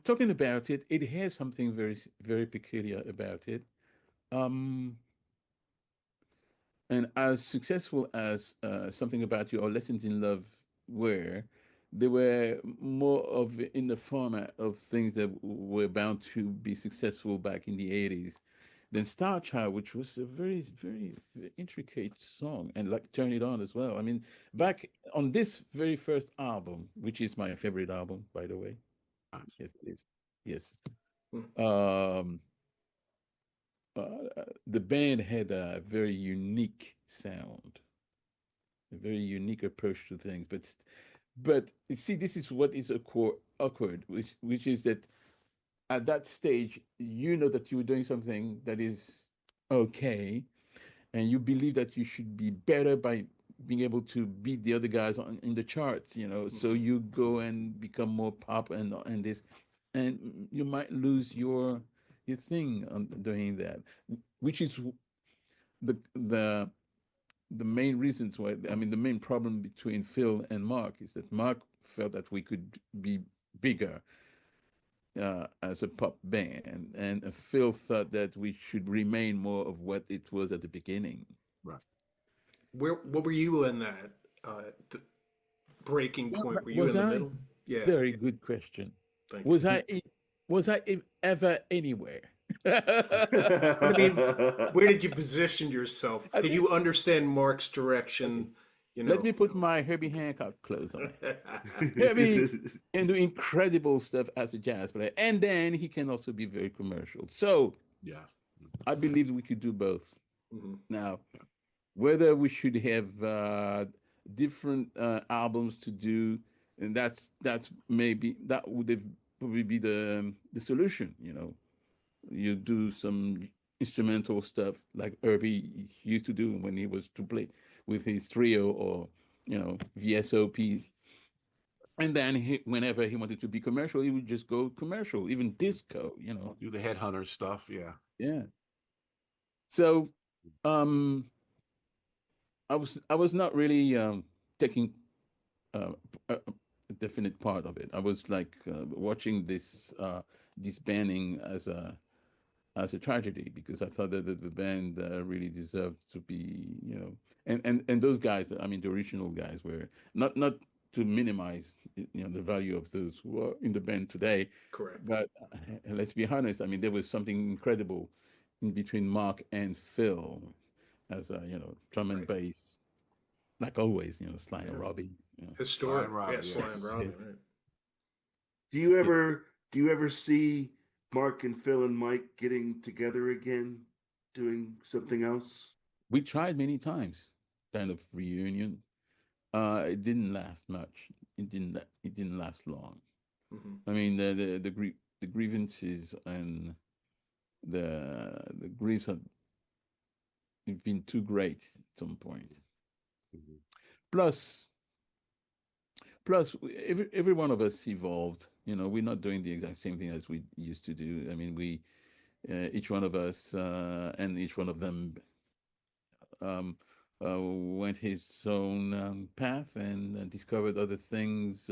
talking about it, it has something very, very peculiar about it. Um, and as successful as Something About You or Lessons in Love were, they were more of in the format of things that were bound to be successful back in the 80s than Star Child, which was a very, very, very intricate song, and like Turn It On as well. I mean, back on this very first album, which is my favorite album, by the way. Nice. Yes, it is. Yes. Hmm. The band had a very unique sound, a very unique approach to things. But you see, this is what is awkward, which is that at that stage, you know that you're doing something that is okay, and you believe that you should be better by being able to beat the other guys in the charts. So you go and become more pop and this, and you might lose your thing on doing that, which is the the main reasons why. I mean, the main problem between Phil and Mark is that Mark felt that we could be bigger as a pop band, and Phil thought that we should remain more of what it was at the beginning. Right. What were you in that th- breaking point? Were you Was in the I? middle? Yeah. Very good question. Thank Was you. I ever anywhere? I mean, where did you position yourself? I Did think- you understand Mark's direction? Let me put my Herbie Hancock clothes on. Herbie can do incredible stuff as a jazz player, and then he can also be very commercial. So Yeah. I believe we could do both. Mhm. Now, whether we should have different albums to do and that's maybe that would have probably be the solution. You do some instrumental stuff like Herbie used to do when he was to play with his trio or VSOP, and then whenever he wanted to be commercial, he would just go commercial, even disco. Do the headhunter stuff. Yeah. Yeah. So, um, I was not really taking uh, a definite part of it. I was like watching this disbanding as a tragedy because I thought that the band really deserved to be, and those guys, I mean, the original guys were not to minimize, the value of those who are in the band today, Correct. but let's be honest. I mean, there was something incredible in between Mark and Phil as drum and Right. bass, like always, Sly and Yeah. Robbie. Historic. Sly and Robbie, Yeah, Sly yes. and Robbie, Yes. right. Do you ever see Mark and Phil and Mike getting together again, doing something else? We tried many times, kind of reunion. It didn't last much. It didn't last long. Hmm. I mean, the grievances and the griefs have been too great at some point. Mhm. Plus, plus, every one of us evolved. We're not doing the exact same thing as we used to do. I mean, we each one of us and each one of them um, went his own path and discovered other things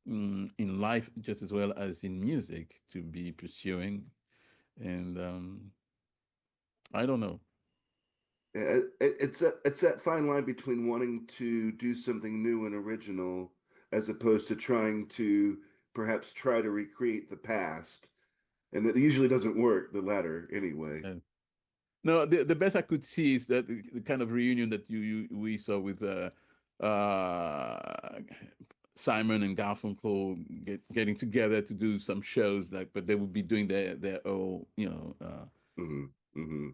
in life just as well as in music to be pursuing. And I don't know. It's that fine line between wanting to do something new and original as opposed to trying to perhaps try to recreate the past. And that usually doesn't work, the latter anyway. No, the best I could see is that the kind of reunion that we saw with Simon and Garfunkel getting together to do some shows, like, but they would be doing their own, Hmm. Hmm.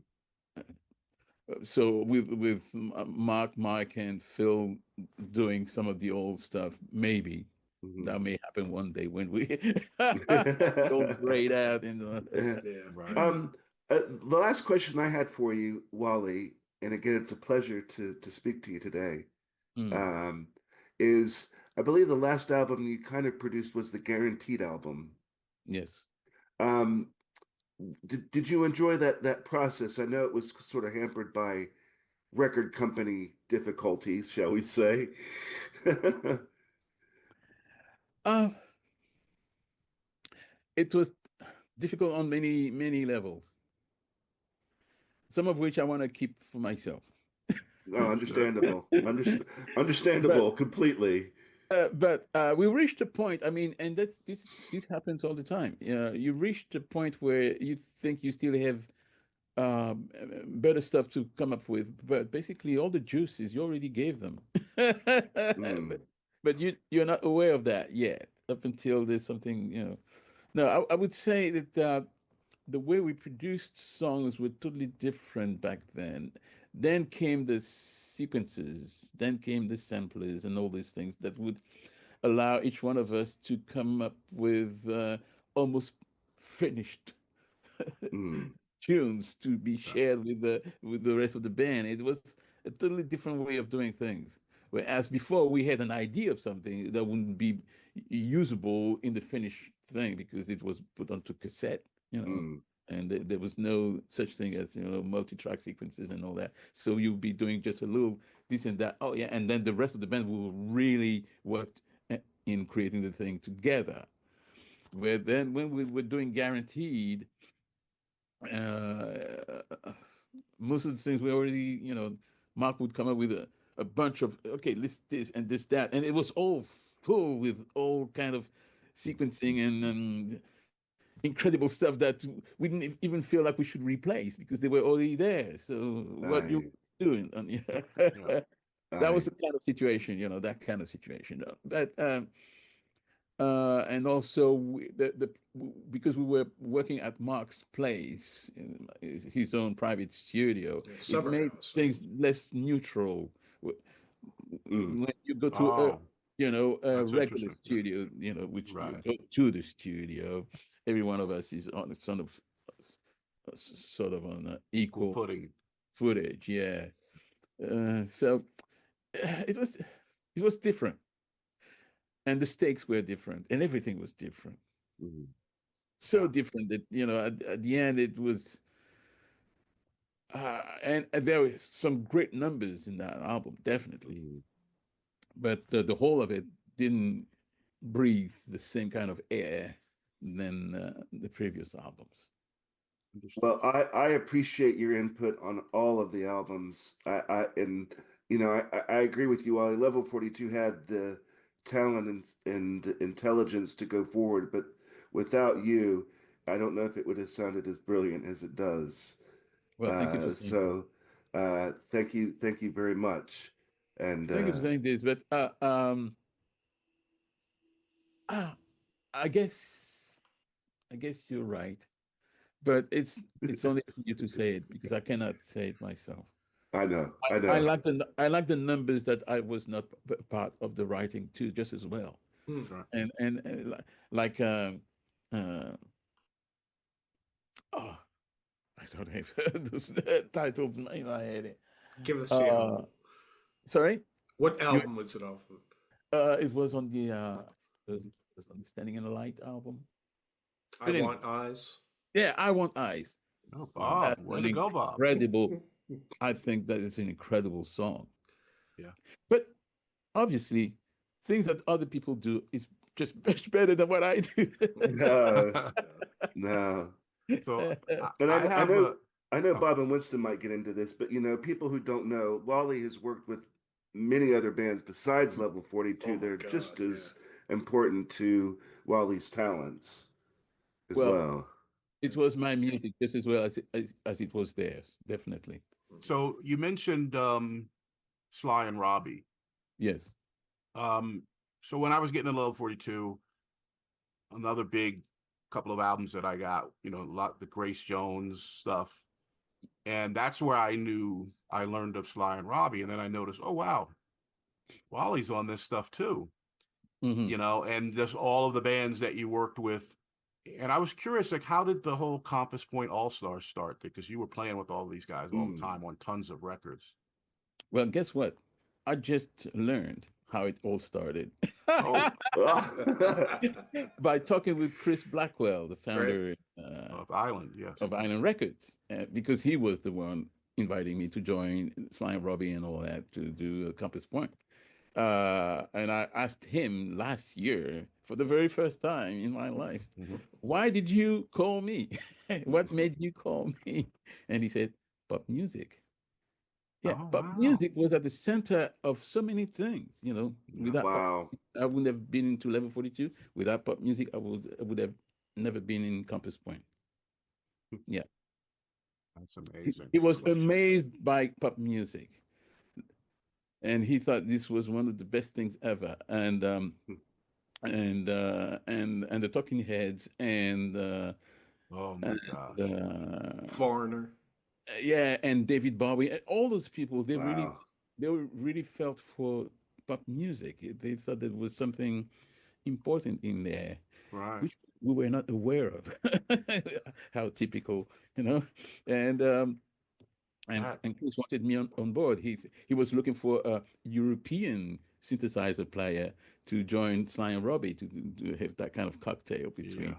so with Mark, Mike, and Phil doing some of the old stuff, maybe Hmm. that may happen one day when we all grayed out and Yeah. Right. Um, the last question I had for you, Wally, and again, it's a pleasure to speak to you today, Mm, um, is I believe the last album you kind of produced was the Guaranteed album. yes. Um, did you enjoy that process? I know it was sort of hampered by record company difficulties, shall we say? Uh, it was difficult on many levels, some of which I want to keep for myself. No, understandable. but Understandable completely. we reached a point. I mean, and this happens all the time. You reach the point where you think you still have better stuff to come up with, but basically all the juices you already gave them. Mm, But you're not aware of that yet, up until there's something. No, I would say that the way we produced songs were totally different back then. Then came the sequences, then came the samplers and all these things that would allow each one of us to come up with almost finished mm, tunes to be shared with the rest of the band. It was a totally different way of doing things. Whereas before we had an idea of something that wouldn't be usable in the finished thing because it was put onto cassette, mm, and there was no such thing as multi-track sequences and all that. So you'll be doing just a little this and that. Oh yeah, and then the rest of the band will really work in creating the thing together. Where then when we were doing Guaranteed, uh, most of the things we already, Mark would come up with a bunch of, okay, this and that. And it was all full with all kind of sequencing and incredible stuff that we didn't even feel like we should replace because they were already there. So what you I, doing? And Yeah. that was I, the kind of situation, that kind of situation. But and also because we were working at Mark's place, in his own private studio, Yeah, it Summer made House. things less neutral. mm, When you go to Oh. a That's regular interesting. studio, which you Right. go to the studio. Every one of us is on sort of on Equal equal footing. footage. Yeah. So it was different, and the stakes were different, and everything was different. Mhm. So Yeah. different that at the end it was. And there were some great numbers in that album, definitely. Mhm. But the whole of it didn't breathe the same kind of air than the previous albums. Interesting. Well, I appreciate your input on all of the albums. And I agree with you, Wally. Level 42 had the talent and intelligence to go forward, but without you, I don't know if it would have sounded as brilliant as it does. Well, thank you for saying this. So thank you very much. And Thank you for saying this. But ah, I guess you're right. But it's only for you to say it because I cannot say it myself. I I know. like the numbers that I was not part of the writing too, just as well. Right. And like oh, I don't have those titles in my head. Give us the Uh, album. sorry, What you album was it off of? it was on the it was on the Standing in the Light album. I But anyway, Want Eyes. yeah, I Want Eyes. Oh, Wow. Bob, That's way an to go, Bob. incredible. I think that is an incredible song. Yeah. But obviously, things that other people do is just much better than what I do. No, no. So And I I have know a. Oh, Bob and Winston might get into this, but people who don't know, Wally has worked with many other bands besides Level Oh 42 that my are God, just yeah. as important to Wally's talents as Well, well. it was my music just as well as it was theirs, definitely. so you mentioned Sly and Robbie. Yes. Um, so when I was getting into Level 42, another big couple of albums that I got, a lot the Grace Jones stuff, and that's where I learned of Sly and Robbie, and then I noticed, oh wow, Wally's on this stuff too, Hmm. and there's all of the bands that you worked with, and I was curious, like, how did the whole Compass Point All Stars start? Because you were playing with all these guys all the Mm. time on tons of records. Well, guess what? I just learned how it all started Oh, by talking with Chris Blackwell, the Right. founder of Island, yes. of Island Records, because he was the one inviting me to join Sly and Robbie and all that to do Compass Point. And I asked him last year for the very first time in my life, Mhm. why did you call me? What made you call me? And he said, pop music. Yeah, Oh pop wow. music was at the center of so many things. Yeah. Without pop, Wow. I wouldn't have been into Level 42. Without pop music, I would have never been in Compass Point. Yeah, That's amazing. he was amazed by pop music, and he thought this was one of the best things ever. And the Talking Heads Oh my and gosh. Foreigner. yeah, and David Bowie, and all those people, Wow. they were really felt for pop music. They thought there was something important in there, Right. which we were not aware of. How typical, you know. And um, That and Chris wanted me on board. He was looking for a European synthesizer player to join Sly and Robbie to have that kind of cocktail between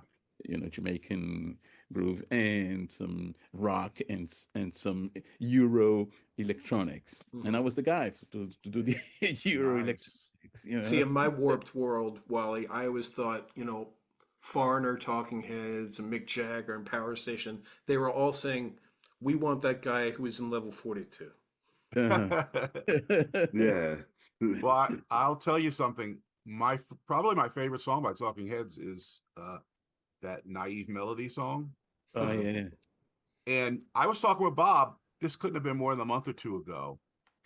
yeah. Jamaican groove and some rock and some Euro electronics. And I was the guy to do the Euro Nice. electronics. See, in my warped world, Wally, I always thought, Foreigner, Talking Heads, and Mick Jagger and Power Station, they were all saying, we want that guy who was in level 42. Uh-huh. Yeah. Well, I'll tell you something. Probably my favorite song by Talking Heads is that Naive Melody song. Oh yeah. And I was talking with Bob. This couldn't have been more than a month or two ago.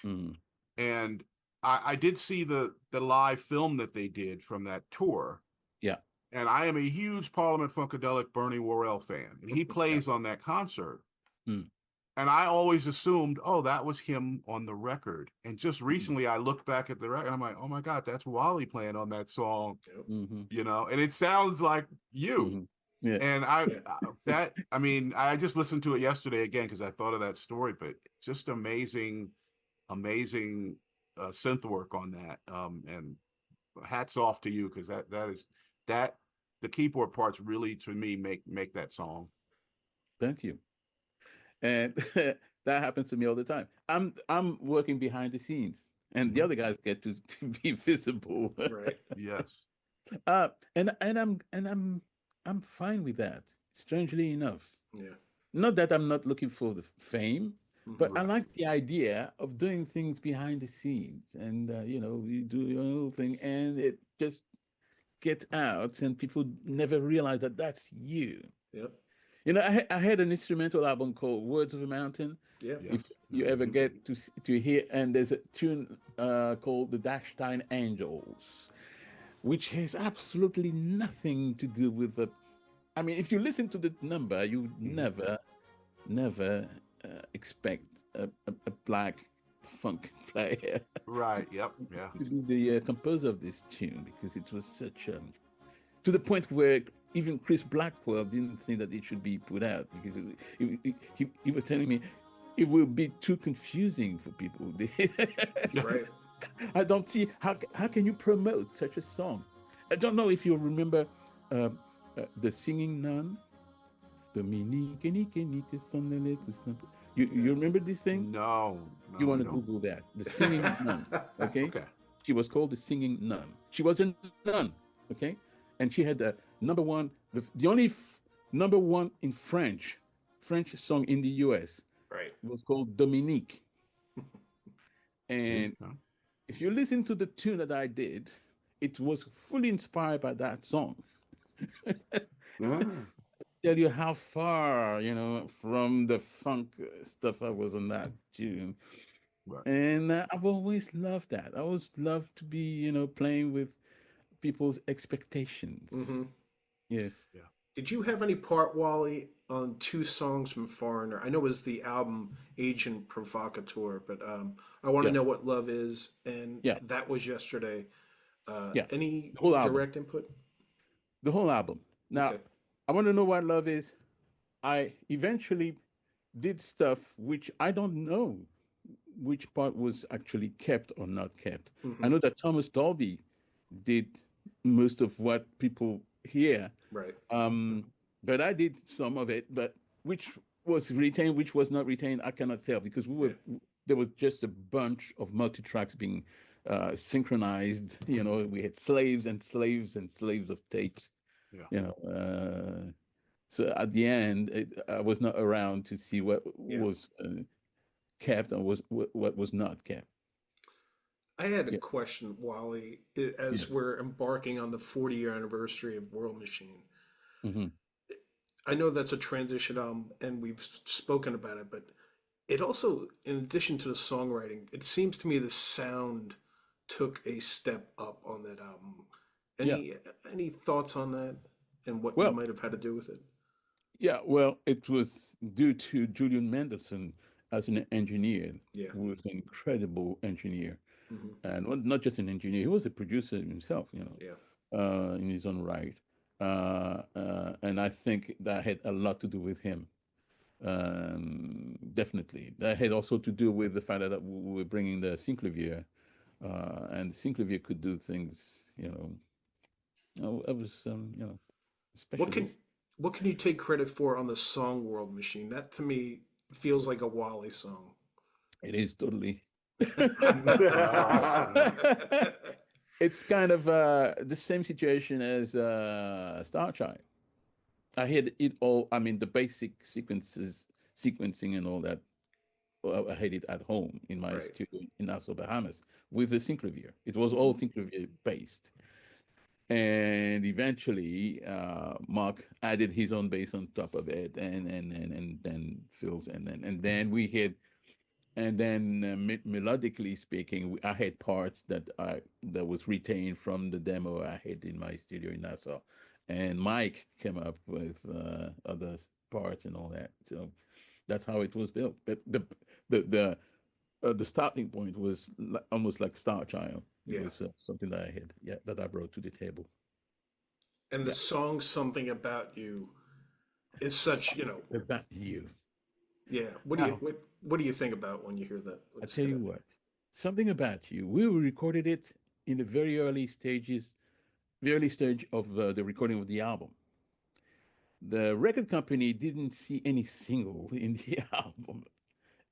Mm. And I did see the live film that they did from that tour. Yeah. And I am a huge Parliament Funkadelic Bernie Worrell fan, and he plays on that concert. Mm. And I always assumed, oh, that was him on the record. And just Mm-hmm. recently I looked back at the record and I'm like, oh my God, that's Wally playing on that song, Mm-hmm. you know, and it sounds like you. Mm-hmm. Yeah. And I mean, I just listened to it yesterday again because I thought of that story, but just amazing, amazing synth work on that. And hats off to you because that the keyboard parts really to me make that song. Thank you. And that happens to me all the time. I'm working behind the scenes, and the other guys get to be visible. Right. Yes. I'm fine with that. Strangely enough, Yeah. not that I'm not looking for the fame, but I Right. like the idea of doing things behind the scenes, and you do your own thing, and it just gets out, and people never realize that that's you. Yep. I had an instrumental album called Words of a Mountain. Yeah. If Yes. you ever get to hear, and there's a tune called the Dachstein Angels, which has absolutely nothing to do with the. I mean, if you listen to the number, you would never expect a black funk player Right. Yep. Yeah. to be the composer of this tune, because it was such to the point where even Chris Blackwell didn't think that it should be put out, because he was telling me it will be too confusing for people. Right. I don't see how can you promote such a song. I don't know if you remember the Singing Nun. Dominique, you remember this thing? No. You want I to don't. Google that? The Singing Nun. Okay. Okay. She was called the Singing Nun. She was a nun. Okay, and she had the number one, the only number one in French song in the U.S. Right. It was called Dominique. And Okay. if you listen to the tune that I did, it was fully inspired by that song. Ah, Tell you how far, from the funk stuff I was on that tune. Right. And I've always loved that. I always loved to be, playing with people's expectations. Mm-hmm. Yes. Yeah. Did you have any part, Wally, on two songs from Foreigner? I know it was the album Agent Provocateur, but I want to Yeah. know what love is, and Yeah. that was yesterday. Yeah. Any The whole album. direct input? The whole album. Now, Okay. I want to know what love is. I eventually did stuff which I don't know which part was actually kept or not kept. Mm-hmm. I know that Thomas Dolby did most of what people hear, Right. but I did some of it. But which was retained, which was not retained, I cannot tell, because there was just a bunch of multi tracks being synchronized. We had slaves and slaves and slaves of tapes. Yeah. So at the end, I was not around to see what was kept and what was not kept. I had a Yeah. question, Wally, as Yes. we're embarking on the 40-year anniversary of World Machine. Hmm. I know that's a transition album, and we've spoken about it, but it also, in addition to the songwriting, it seems to me the sound took a step up on that album. Any thoughts on that, and what you Well, might have had to do with it? yeah, well, it was due to Julian Mendelssohn as an engineer, Yeah. who was an incredible engineer, Hmm. and not just an engineer, he was a producer himself, Yeah. in his own right. And I think that had a lot to do with him. Definitely. That had also to do with the fact that we were bringing the synclavier, and the synclavier could do things, I was, What can specialist. what can you take credit for on the song World Machine? That to me feels like a Wally song. It is totally. Ah, It's kind of the same situation as Starchild. I had it all. I mean, the basic sequencing and all that. I had it at home in my Right. studio in Nassau, Bahamas, with the synclavier. It was all synclavier based. And eventually, Mark added his own bass on top of it, and then Phil's, and then we had, and then melodically speaking, I had parts that was retained from the demo I had in my studio in Nassau, and Mike came up with other parts and all that. So That's how it was built. But the starting point was almost like Star Child. It Yeah. was something that I had, that I brought to the table. And the song "Something About You" is such, About you. yeah. Now, What do you think about when you hear that? I tell you what, something about you. We recorded it in the the early stage of the recording of the album. The record company didn't see any single in the album,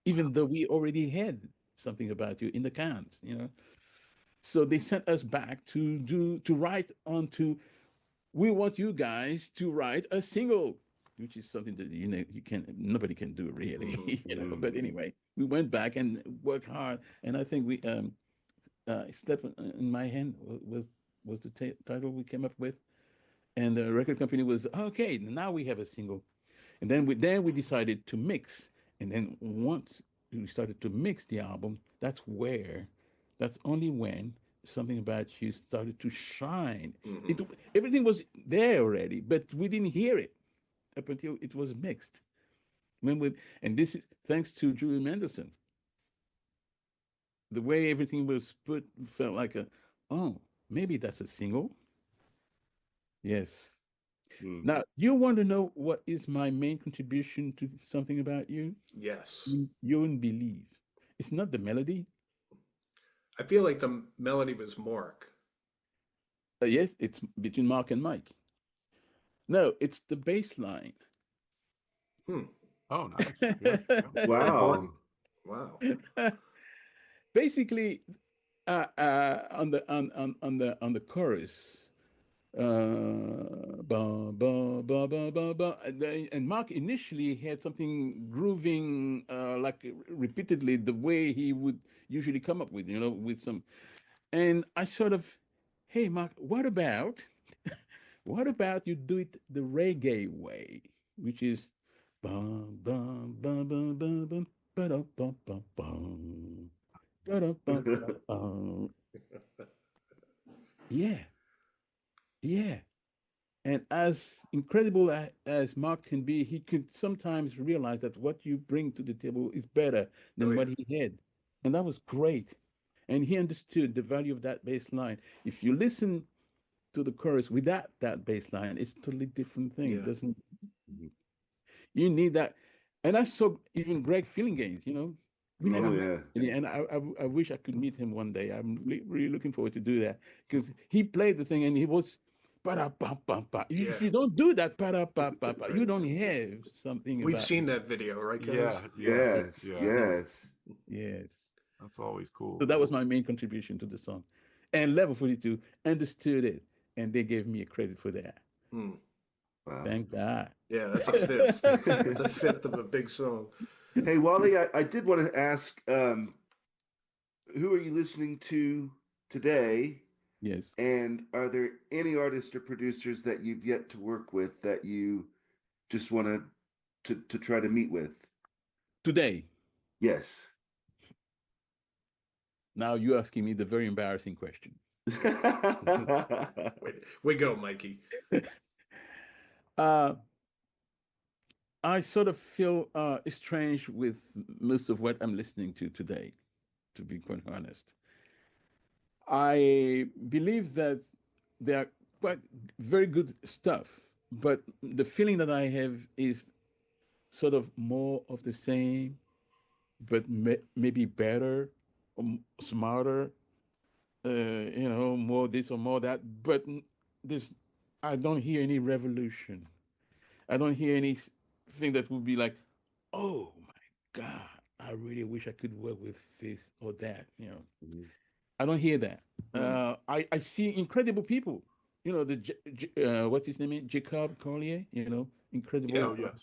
even though we already had something about you in the cans, So they sent us back to write onto. We want you guys to write a single, which is something that nobody can do really, But anyway, we went back and worked hard, and I think we "Step in My Hand" was the title we came up with, and the record company was okay. Now we have a single, and then we decided to mix, and then once we started to mix the album, that's only when "Something About You" started to shine. Everything was there already, but we didn't hear it up until it was mixed. And this is thanks to Julie Mendelson. The way everything was put felt like oh, maybe that's a single. Yes. Now, you want to know what is my main contribution to "Something About You"? Yes. You wouldn't believe. It's not the melody. I feel like the melody was Mark. Yes, it's between Mark and Mike. No, it's the bass line. Oh, nice. Yeah, yeah. Wow. Wow. Basically, on the chorus, ba, ba, ba, ba, ba, ba, and Mark initially had something grooving like repeatedly the way he would usually come up with, with some. And I sort of, hey Mark, what about you do it the reggae way, which is bum bum bum bum bum bum ba-dum, bum bum bum ba-dum, bum, bum, bum. Yeah, yeah. And as incredible as Mark can be, he could sometimes realize that what you bring to the table is better Oh than yeah. what he had. And that was great. And he understood the value of that bass line. If you listen to the chorus without that bass line, it's a totally different thing. It Yeah. doesn't, you need that. And I saw even Greg Gaines, we never Oh met. yeah. And I wish I could meet him one day. I'm really looking forward to do that because he played the thing and he was pa-da-pa-pa-pa. If Yeah. you don't do that pa-da-pa-pa-pa, you don't have something We've about seen that video, right, guys? Yeah, yeah, Yes. yeah. Yes. yes. That's always cool. So that was my main contribution to the song. And Level 42 understood it and they gave me a credit for that. Hmm. Wow. Thank God. Yeah, that's a fifth. That's a fifth of a big song. Hey Wally, I did want to ask, who are you listening to today? Yes. And are there any artists or producers that you've yet to work with that you just want to try to meet with? Today, Yes. now you're asking me the very embarrassing question. We go, Mikey. uh, I sort of feel estranged with most of what I'm listening to today, to be quite honest. I believe that they are quite very good stuff, but the feeling that I have is sort of more of the same, but maybe better, or smarter, more this or more that. But this, I don't hear any revolution. I don't hear anything that would be like, oh my God, I really wish I could work with this or that. I don't hear that. I see incredible people. What's his name? Jacob Collier. Yeah. Incredible, Oh, yes.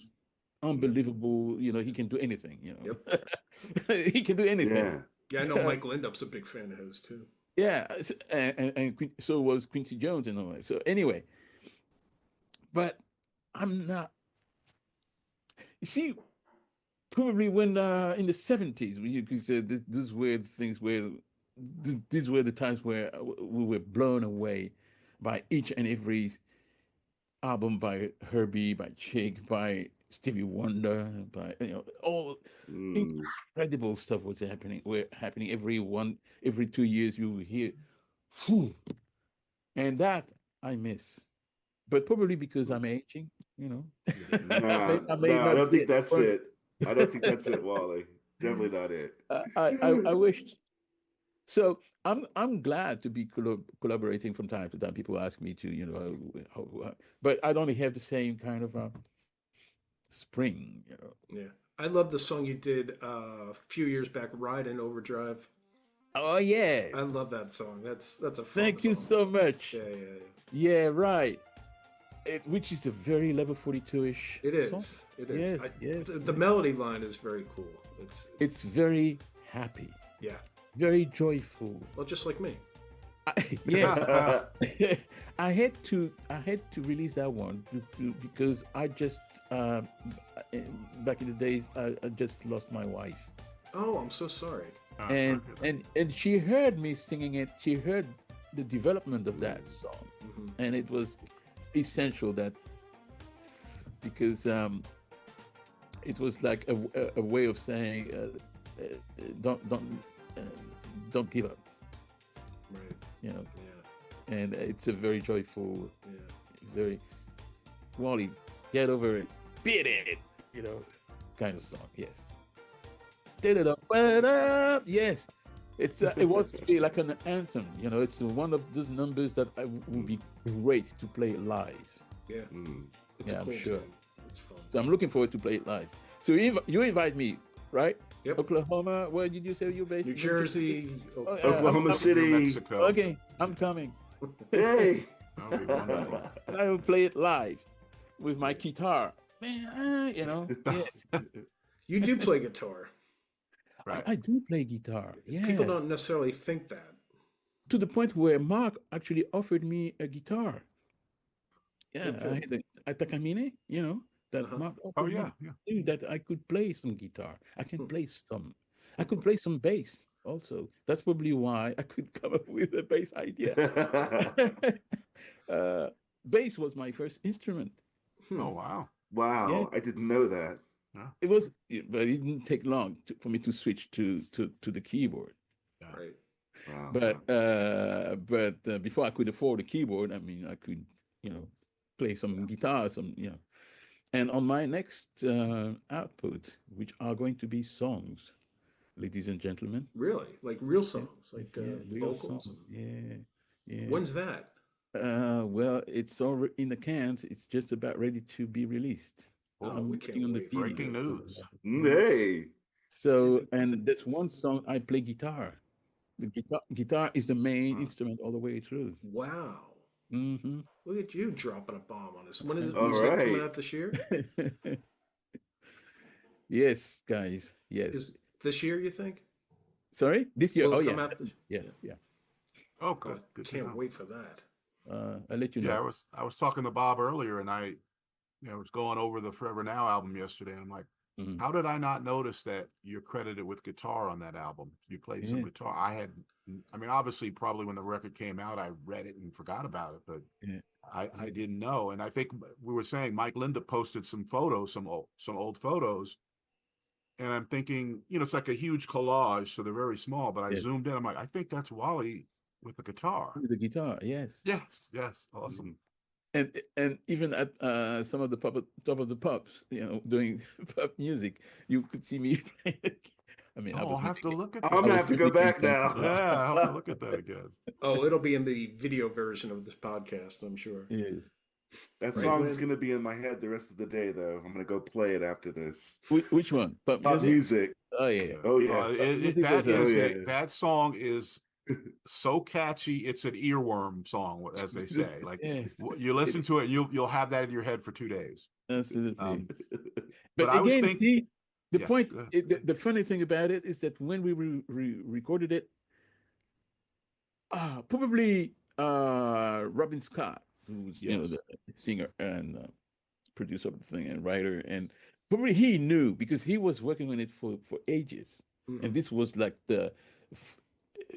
unbelievable. He can do anything. Yep. He can do anything. Yeah. Yeah, I know Mike Lindup's a big fan of his too. Yeah, and so was Quincy Jones and all that. So anyway, but I'm not. You see, probably when in the 70s, you could say these were the things where these were the times where we were blown away by each and every album by Herbie, by Chick, by Stevie Wonder, by all Mm. incredible stuff was happening. Were happening every 2 years. You will hear, phew, and that I miss. But probably because I'm aging, Nah, I may nah, I not don't think get that's one. it. I don't think that's it, Wally. Definitely not it. I wished. So I'm glad to be collaborating from time to time. People ask me to, but I don't have the same kind of spring. Yeah. I love the song you did a few years back, Ride in Overdrive. Oh yes. I love that song. That's a fun Thank you song. so much. Yeah. Yeah, right. Which is a very level 42-ish It is. song. It is. Yes, yes. The melody line is very cool. It's very happy, Yeah. very joyful. Well, just like me. Yes. I had to release that one because I just back in the days I just lost my wife. Oh, I'm so sorry. and she heard me singing it. She heard the development of that song, and it was essential that because it was like a way of saying don't give up, Right. Yeah. Yeah. And it's a very joyful, Yeah. very Wally, get over it, beat it, kind of song. Yes. Yes. It wants to be like an anthem. It's one of those numbers that would be great to play live. Yeah. It's Yeah, a I'm cool sure. tune. It's fun. So I'm looking forward to play it live. So you invite me, right? Yep. Oklahoma. Where did you say you're based? New Jersey. Oh, yeah, Oklahoma I'm- City. New Mexico. Okay, I'm coming. Hey. That would be wonderful. And I will play it live with my guitar. Man, yes. You do play guitar. Right. I do play guitar. Yeah. People don't necessarily think that. To the point where Mark actually offered me a guitar. Yeah, Okay. I had a Takamine, that Uh-huh. Mark Oh offered yeah, me yeah. too, that I could play some guitar. I can play some. I could play some bass also. That's probably why I could come up with a bass idea. Bass was my first instrument. Oh wow. Wow, Yeah. I didn't know that. It was, but it didn't take long for me to switch to the keyboard. Right. Wow. But before I could afford a keyboard, I mean, I could, play some guitar, and on my next output, which are going to be songs, ladies and gentlemen. Really? Like real songs, like Yeah, real vocals. songs. Yeah, yeah. When's that? Well, it's already in the cans. It's just about ready to be released. Oh, I'm we working can't on the wait. video. Breaking news. Hey. So, and there's one song I play guitar. The guitar is the main instrument all the way through. Wow. Hmm Look at you dropping a bomb on us. When is All music coming right. out this year? Yes, guys. Yes. Is this year, you think? Sorry, this year. Will Oh it come yeah. out this Yeah, yeah. Oh, Oh, good. Good to can't know. wait for that. I'll let you Yeah, know. I was talking to Bob earlier, and I was going over the Forever Now album yesterday, and I'm like, Mhm. how did I not notice that you're credited with guitar on that album? You played some Yeah. guitar. I mean, obviously, probably when the record came out, I read it and forgot about it, but Yeah. I didn't know. And I think we were saying Mike Linda posted some photos, some old photos, and I'm thinking, it's like a huge collage, so they're very small. But I Yes. zoomed in, I'm like, I think that's Wally with the guitar. With the guitar, yes. Yes, awesome. And even at some of the top of the pubs, doing pub music, you could see me playing. I mean, I Oh, was I'll have to mimicking- look at I'm that. gonna was have to go mimicking back now. something. Yeah, I'll have to look at that again. Oh, it'll be in the video version of this podcast, I'm sure. Yes. That Right, song's when- gonna be in my head the rest of the day, though. I'm gonna go play it after this. Which one? Pub Pop music? music. Oh yeah. Oh yes. Music was, That song is so catchy. It's an earworm song, as they say. Like Yes. you listen to it, you'll have that in your head for 2 days. Absolutely. But But I was again, thinking- see, the Yeah, point, go ahead. the funny thing about it is that when we recorded it, probably Robin Scott, who's Yes. the singer and producer of the thing and writer, and probably he knew because he was working on it for ages, Mhm. and this was like the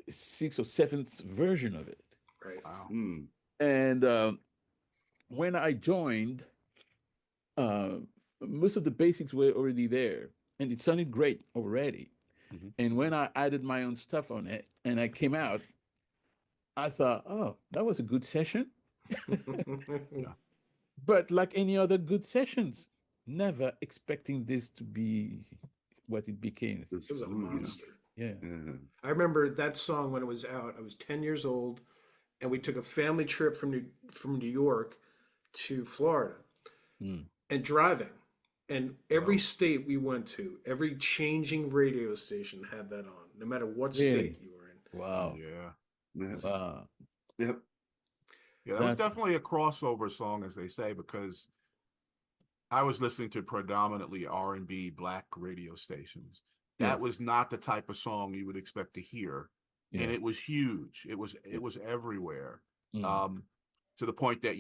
sixth or seventh version of it. Right. Wow. Mm. And when I joined, most of the basics were already there, and it sounded great already. Mhm. And when I added my own stuff on it, and I came out, I thought, oh, that was a good session. Yeah. But like any other good sessions, never expecting this to be what it became. It was a Yeah. monster. Yeah. Yeah. I remember that song when it was out. I was 10 years old, and we took a family trip from New York to Florida, Mm. and driving. And every Wow. state we went to, every changing radio station had that on, no matter what Really? state you were in. Wow. Yeah. Yes. Wow. Yep. Yeah, that was That's definitely a crossover song, as they say, because I was listening to predominantly R&B black radio stations. That yes. was not the type of song you would expect to hear, and Yeah. it was huge. It was everywhere. Mm. To the point that,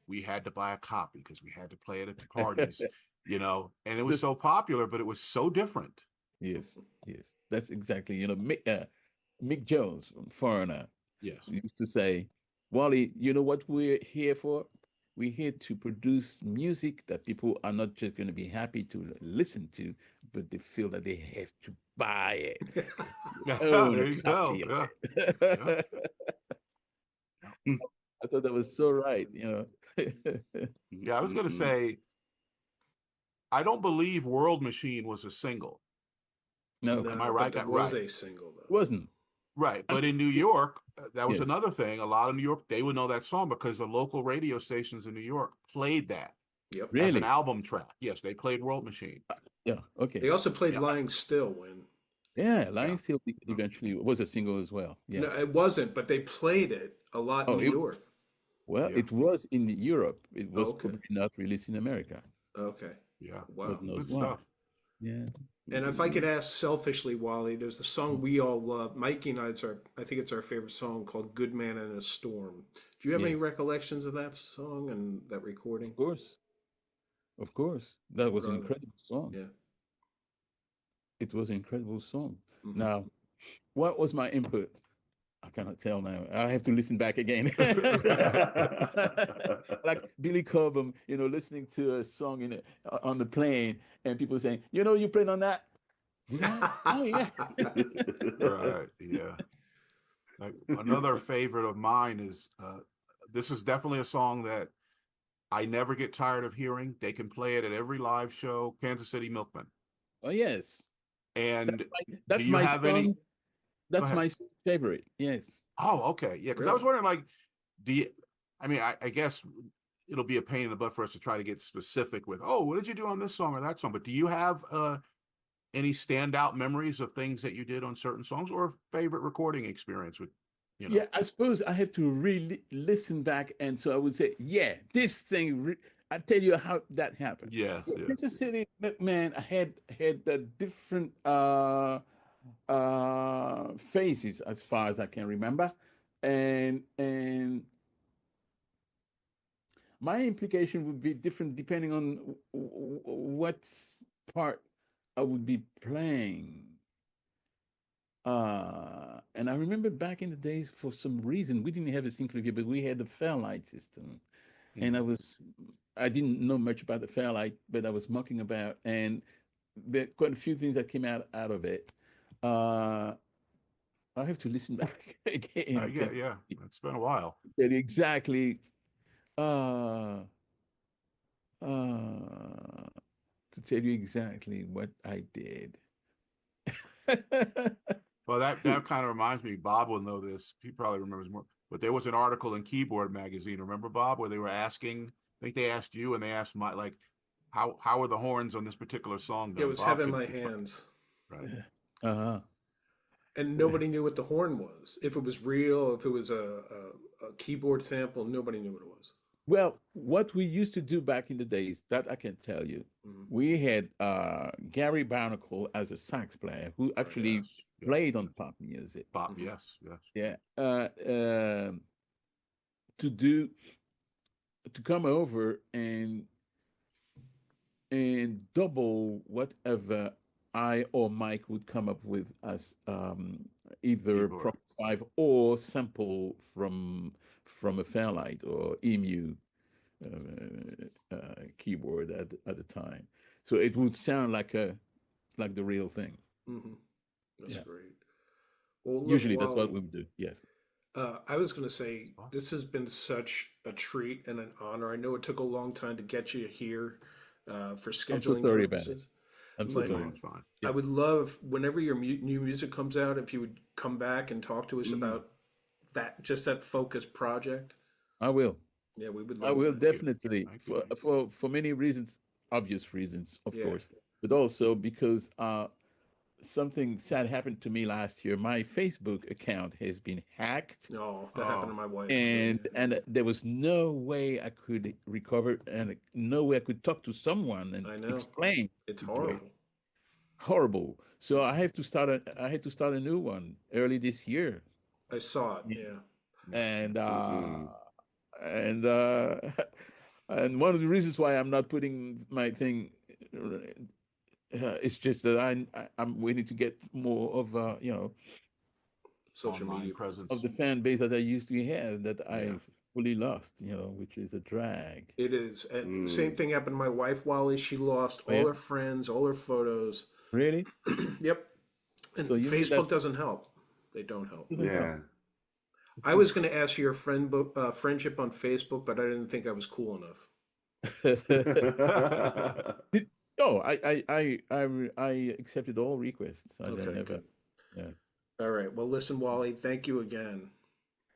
we had to buy a copy because we had to play it at the parties, and it was This- so popular, but it was so different. yes. Yes. That's exactly, Mick Jones from Foreigner Yes. used to say, Wally, you know what we're here for? We're here to produce music that people are not just going to be happy to listen to, but they feel that they have to buy it. Own There a you copy go. of Yeah. it. Yeah. I thought that was so right, Yeah, I was going to Mm-mm. say, I don't believe World Machine was a single. No, Am I No, right? but that Got was right. a single though. wasn't. Right. I But mean, in New York, that was yes. another thing. A lot of New York, they would know that song because the local radio stations in New York played that Yep. as an Really? album track. Yes, they played World Machine. Yeah. They Okay. also played Yeah. "Lying Still" when. Yeah. Yeah. Lying Still eventually was a single as well. Yeah. No, it wasn't, but they played it a lot in Oh, New York. well, Yeah. it was in Europe. It was Okay. probably not released in America. Okay. Yeah. God Wow. knows Good why. stuff. Yeah. And if I could ask selfishly, Wally, there's the song we all love. Mikey and I think it's our favorite song called "Good Man in a Storm." Do you have any Yes. recollections of that song and that recording? Of course. Of course. That was an Right. incredible song. Yeah. It was an incredible song. Mhm. Now, what was my input? I cannot tell now. I have to listen back again. Like Billy Cobham, listening to a song on the plane, and people saying, you played on that. Did I? Oh yeah. Right. Yeah. Like another favorite of mine is this is definitely a song that I never get tired of hearing. They can play it at every live show, Kansas City Milkman. Oh yes. And do That's you my have any? song. Go That's ahead. my favorite. Yes. Oh, okay. Yeah, because I was Really? wondering, like, do you, I guess it'll be a pain in the butt for us to try to get specific with, oh, what did you do on this song or that song? But do you have any standout memories of things that you did on certain songs or favorite recording experience with, Yeah, I suppose I have to really listen back, and so I would say, yeah, this thing. I tell you how that happened. Yes, yeah. Kansas City, man, I had the different phases as far as I can remember, and my implication would be different depending on what part I would be playing. And I remember back in the days, for some reason, we didn't have a Synclavier, but we had the Fairlight system. And I didn't know much about the Fairlight, but I was mucking about, and there are quite a few things that came out of it. I have to listen back again. Yeah. It's been a while. Tell you exactly uh, to tell you exactly what I did. Well, that kind of reminds me. Bob will know this. He probably remembers more. But there was an article in Keyboard magazine. Remember, Bob, where they were asking? I think they asked you, and they asked my like, how are the horns on this particular song done? It was Bob "Heaven could My explain. Hands," Right. Uh-huh. and nobody knew what the horn was. If it was real, if it was a keyboard sample, nobody knew what it was. Well, what we used to do back in the days, that I can tell you, we had Gary Barnacle as a sax player who actually Yes, played on pop music. Bob, yes. Yeah. To come over and double whatever I or Mike would come up with as either Keyboard. Prop 5 or sample from a Fairlight or Emu keyboard at the time. so it would sound like the real thing. Mm-hmm. That's Yeah. great. Well, look, Usually that's what Wally, we would do. Yes. I was going to say this has been such a treat and an honor. I know it took a long time to get you here for I'm so scheduling sorry about it. purposes. I'm so But sorry. It's fine. I would love whenever your new music comes out, if you would come back and talk to us about that, just that focused project. I will. Yeah, we would I love will that. definitely Thank you. for many reasons, obvious reasons, of Yeah. course, but also because something sad happened to me last year. My Facebook account has been hacked, No, that happened to my wife. and there was no way I could recover, and no way I could talk to someone and I know. explain. It's to do it. horrible. Horrible. So I had to start a new one early this year, I saw it. Yeah. and and uh, and one of the reasons why I'm not putting my thing. It's just that I'm waiting to get more of Social Online media presence. of the fan base that I used to have that Yeah. I've fully lost, which is a drag. It is. And same thing happened to my wife, Wally. She lost Oh, yeah? all her friends, all her photos. Really? Yep. And So you mean Facebook that's- doesn't help. They don't help. Yeah. I was going to ask you your friendship on Facebook, but I didn't think I was cool enough. No, I accepted all requests. I Okay, never. good. Yeah. All right. Well, listen, Wally, thank you again.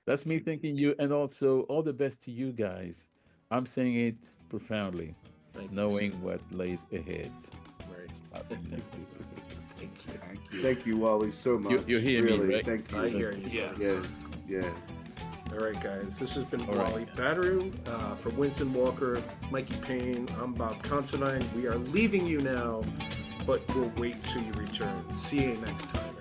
That's me thanking you, and also all the best to you guys. I'm saying it profoundly, Thank you, knowing sir. what lays ahead. Right. Thank you. Thank you. Thank you. Thank you, Wally, so much. you hear me, really. right? Thank you. I hear you. Yeah. buddy. Yeah. Yeah. All right, guys. This has been All right. Wally Badarou. For Winston Walker, Mikey Payne, I'm Bob Considine. We are leaving you now, but we'll wait till you return. See you next time.